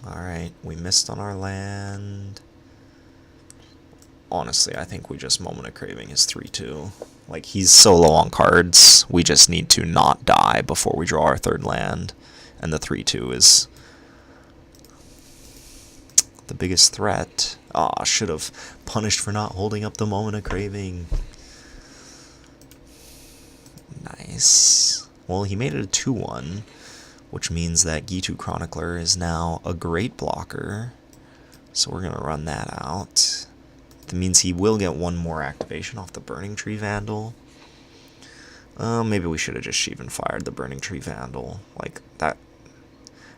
[SPEAKER 1] Alright, we missed on our land. Honestly, I think we just Moment of Craving his 3-2. Like, he's so low on cards, we just need to not die before we draw our 3rd land. and the 3/2 is the biggest threat. Aw, should have punished for not holding up the Moment of Craving. Nice. Well, he made it a 2/1, which means that Gitu Chronicler is now a great blocker. So we're going to run that out. That means he will get one more activation off the Burning Tree Vandal. Maybe we should have just even fired the Burning Tree Vandal. Like, that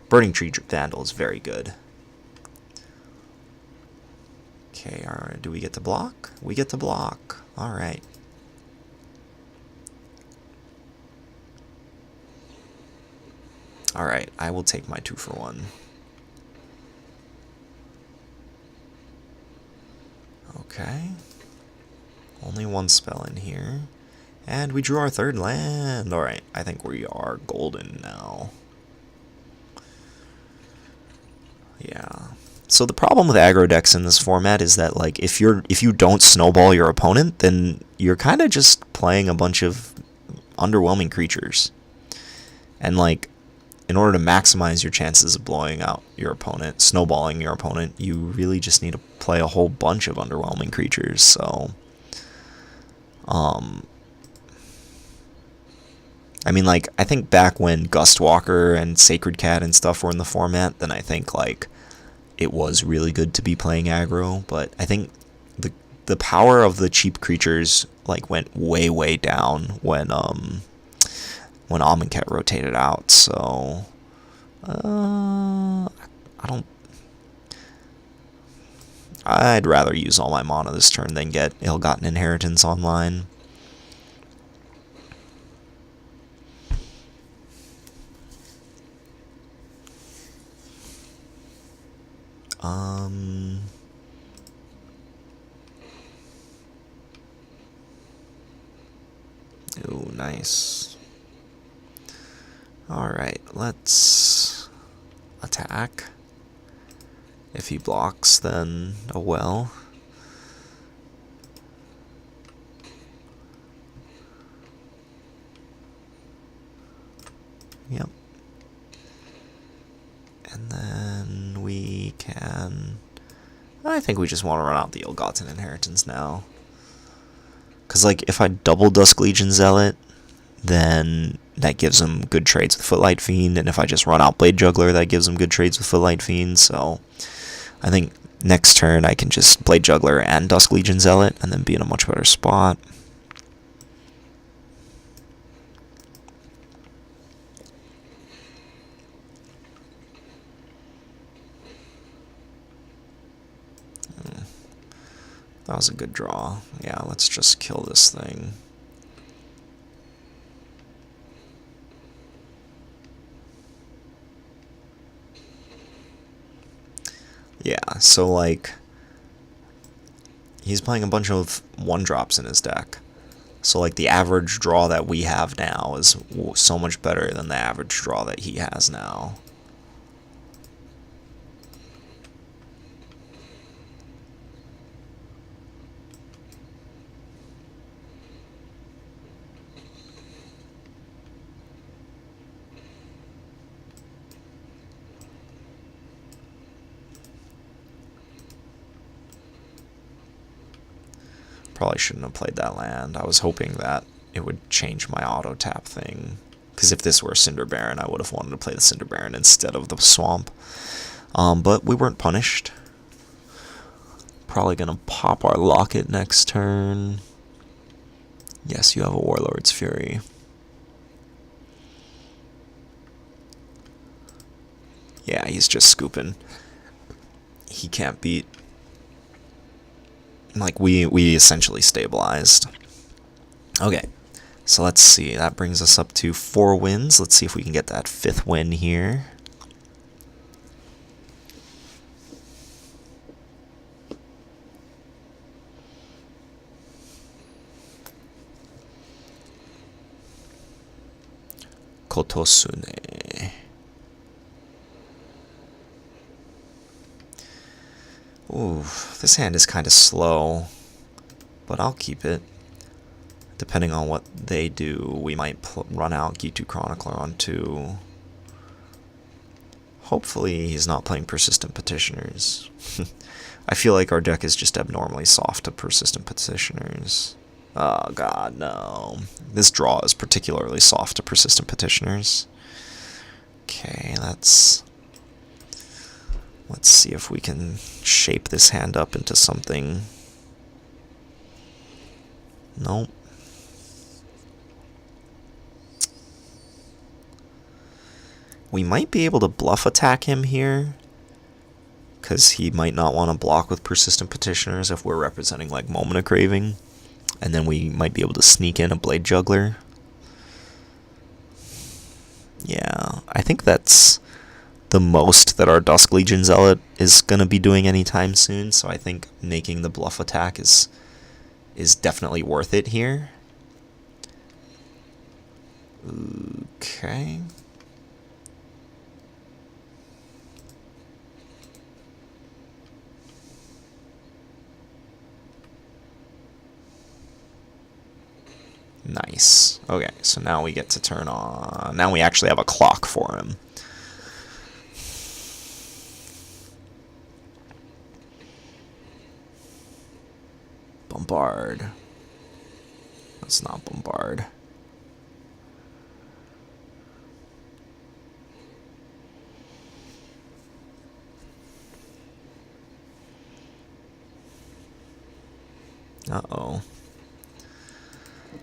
[SPEAKER 1] Burning Tree Vandal is very good. Okay, alright, do we get to block? We get to block. Alright. Alright, I will take my 2-for-1. Okay. Only one spell in here. And we drew our third land. Alright, I think we are golden now. Yeah. So the problem with aggro decks in this format is that, like, if you don't snowball your opponent, then you're kind of just playing a bunch of underwhelming creatures. And, like, in order to maximize your chances of blowing out your opponent, snowballing your opponent, you really just need to play a whole bunch of underwhelming creatures. So, I mean, like, I think back when Gustwalker and Sacred Cat and stuff were in the format, then I think, like, it was really good to be playing aggro. But I think the power of the cheap creatures, like, went way down when Amonkhet rotated out. So, I'd rather use all my mana this turn than get Ill-Gotten Inheritance online. Ooh, nice. Alright, let's attack. If he blocks, then oh well. Yep. And then we can... I think we just want to run out the Ill-Gotten Inheritance now. Because, like, if I double Dusk Legion Zealot, then that gives him good trades with Footlight Fiend, and if I just run out Blade Juggler, that gives him good trades with Footlight Fiend. So I think next turn I can just Blade Juggler and Dusk Legion Zealot, and then be in a much better spot. That was a good draw. Yeah, let's just kill this thing. Yeah, so, like, he's playing a bunch of 1-drops in his deck. So, like, the average draw that we have now is so much better than the average draw that he has now. Probably shouldn't have played that land. I was hoping that it would change my auto tap thing. Because if this were Cinder Baron, I would have wanted to play the Cinder Baron instead of the Swamp. But we weren't punished. Probably going to pop our Locket next turn. Yes, you have a Warlord's Fury. Yeah, he's just scooping. He can't beat... Like, we essentially stabilized. Okay, so let's see. That brings us up to 4 wins. Let's see if we can get that 5th win here. Kotosune. Ooh, this hand is kind of slow, but I'll keep it. Depending on what they do, we might run out Gitu Chronicler on 2. Hopefully he's not playing Persistent Petitioners. I feel like our deck is just abnormally soft to Persistent Petitioners. Oh god, no. This draw is particularly soft to Persistent Petitioners. Okay, let's see if we can shape this hand up into something. Nope. We might be able to bluff attack him here, because he might not want to block with Persistent Petitioners if we're representing like Moment of Craving, and then we might be able to sneak in a Blade Juggler. Yeah, I think that's the most that our Dusk Legion Zealot is going to be doing anytime soon, so I think making the bluff attack is definitely worth it here. Okay. Nice. Okay, so now we get to turn on... Now we actually have a clock for him. Bombard. Let's not bombard. Uh-oh.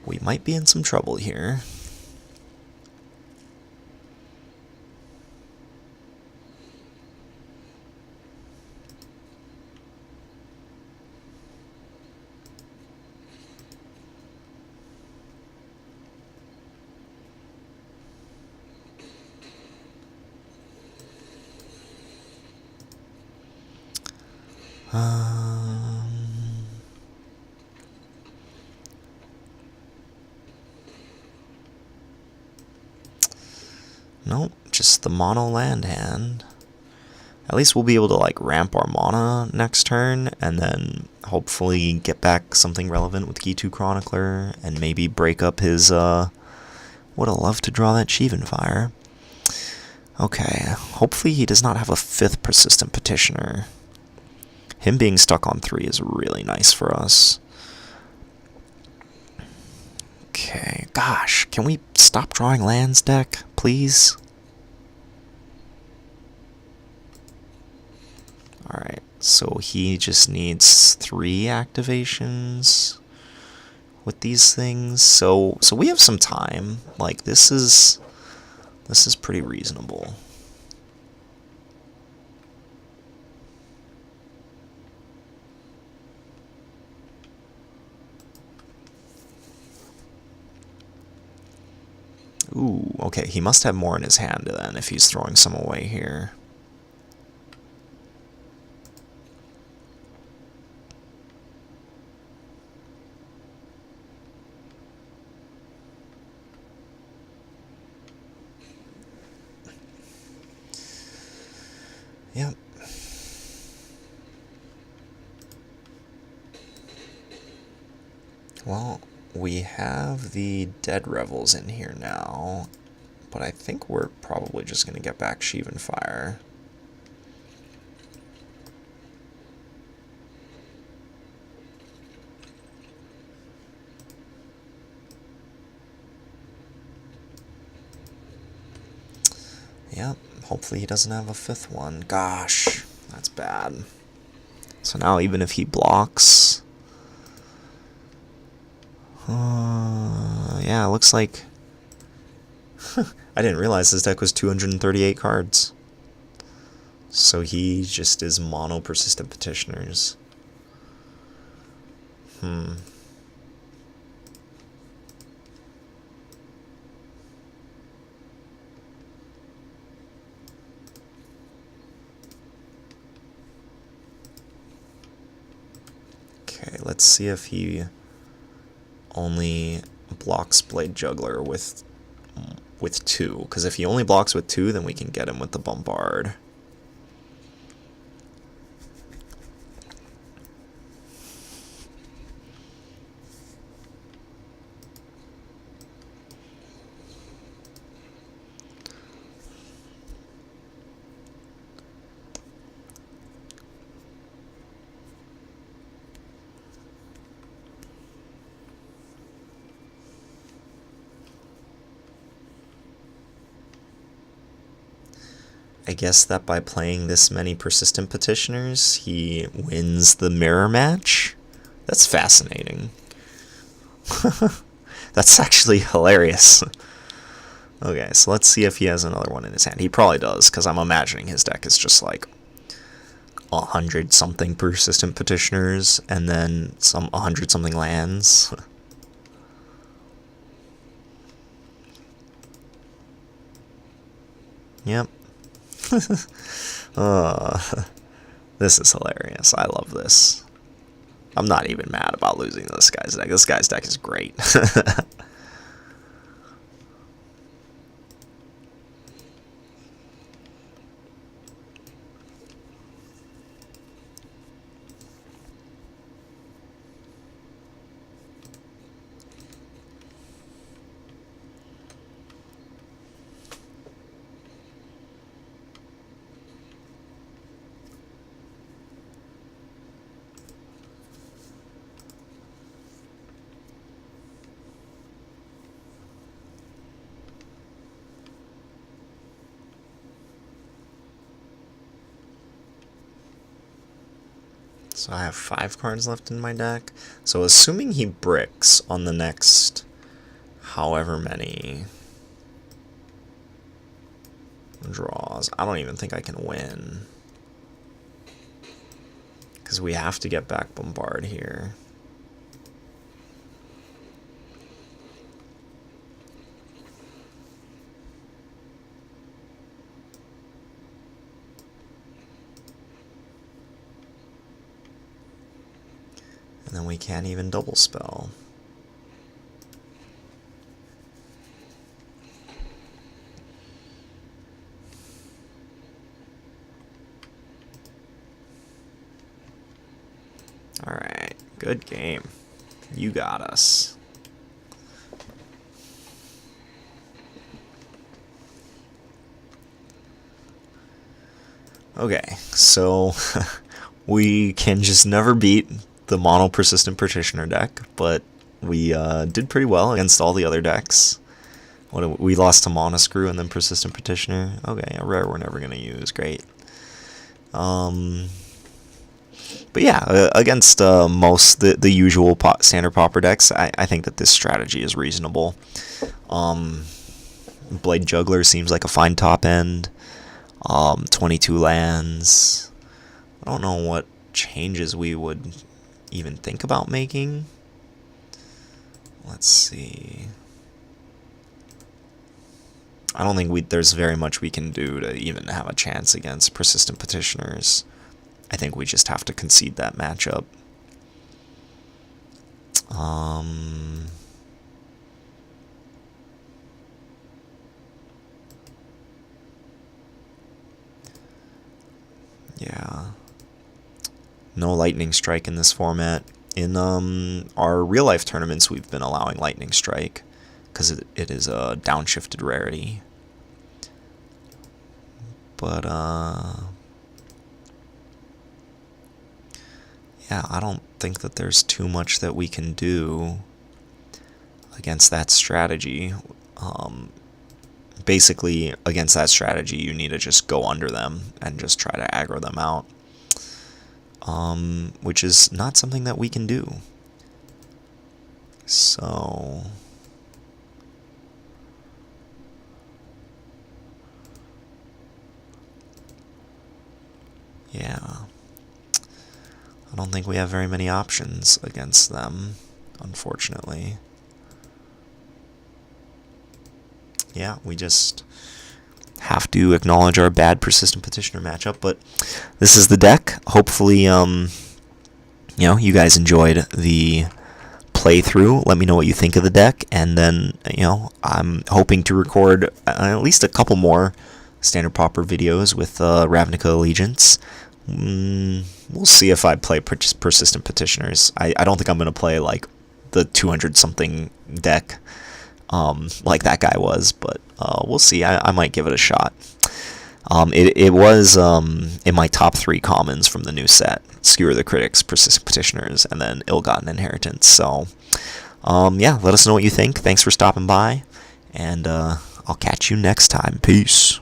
[SPEAKER 1] We might be in some trouble here. Nope, just the mono land hand. At least we'll be able to like ramp our mana next turn, and then hopefully get back something relevant with Gitu Chronicler, and maybe break up his, would have loved to draw that Sheevan Fire. Okay, hopefully he does not have a 5th Persistent Petitioner. Him being stuck on 3 is really nice for us. Okay, gosh, can we stop drawing lands, deck, please? Alright, so he just needs 3 activations with these things. So we have some time. Like, this is pretty reasonable. Ooh, okay, he must have more in his hand then if he's throwing some away here. Yep. Well, we have the Dead Revels in here now, but I think we're probably just going to get back Sheevan Fire. Yep, hopefully he doesn't have a 5th one. Gosh, that's bad. So now even if he blocks... yeah, it looks like... I didn't realize this deck was 238 cards. So he just is mono Persistent Petitioners. Okay, let's see if he only blocks Blade Juggler with 2, because if he only blocks with 2, then we can get him with the Bombard. I guess that by playing this many Persistent Petitioners, he wins the mirror match? That's fascinating. That's actually hilarious. Okay, so let's see if he has another one in his hand. He probably does, because I'm imagining his deck is just like 100 something Persistent Petitioners and then some 100 something lands. Yep. This is hilarious. I love this. I'm not even mad about losing this guy's deck. This guy's deck is great. So I have 5 cards left in my deck. So assuming he bricks on the next however many draws, I don't even think I can win. Because we have to get back Bombard here. And then we can't even double spell. Alright, good game. You got us. Okay, so we can just never beat the mono Persistent Petitioner deck, but we did pretty well against all the other decks. We lost to Monoscrew and then Persistent Petitioner. Okay, a rare we're never going to use. Great. But yeah, against most the usual standard Pauper decks, I think that this strategy is reasonable. Blade Juggler seems like a fine top end. 22 lands. I don't know what changes we would even think about making. Let's see. I don't think there's very much we can do to even have a chance against Persistent Petitioners. I think we just have to concede that matchup. Yeah. No Lightning Strike in this format. In our real-life tournaments, we've been allowing Lightning Strike because it is a downshifted rarity. But, yeah, I don't think that there's too much that we can do against that strategy. Basically, against that strategy, you need to just go under them and just try to aggro them out. Which is not something that we can do. So yeah, I don't think we have very many options against them, unfortunately. Yeah, we just have to acknowledge our bad Persistent Petitioner matchup, but this is the deck. Hopefully, you guys enjoyed the playthrough. Let me know what you think of the deck, and then, I'm hoping to record at least a couple more standard Pauper videos with Ravnica Allegiance. We'll see if I play Persistent Petitioners. I don't think I'm going to play, like, the 200-something deck like that guy was, but we'll see. I might give it a shot. It was in my top 3 commons from the new set: Skewer the Critics, Persistent Petitioners, and then Ill-Gotten Inheritance. So, yeah, let us know what you think. Thanks for stopping by, and I'll catch you next time. Peace.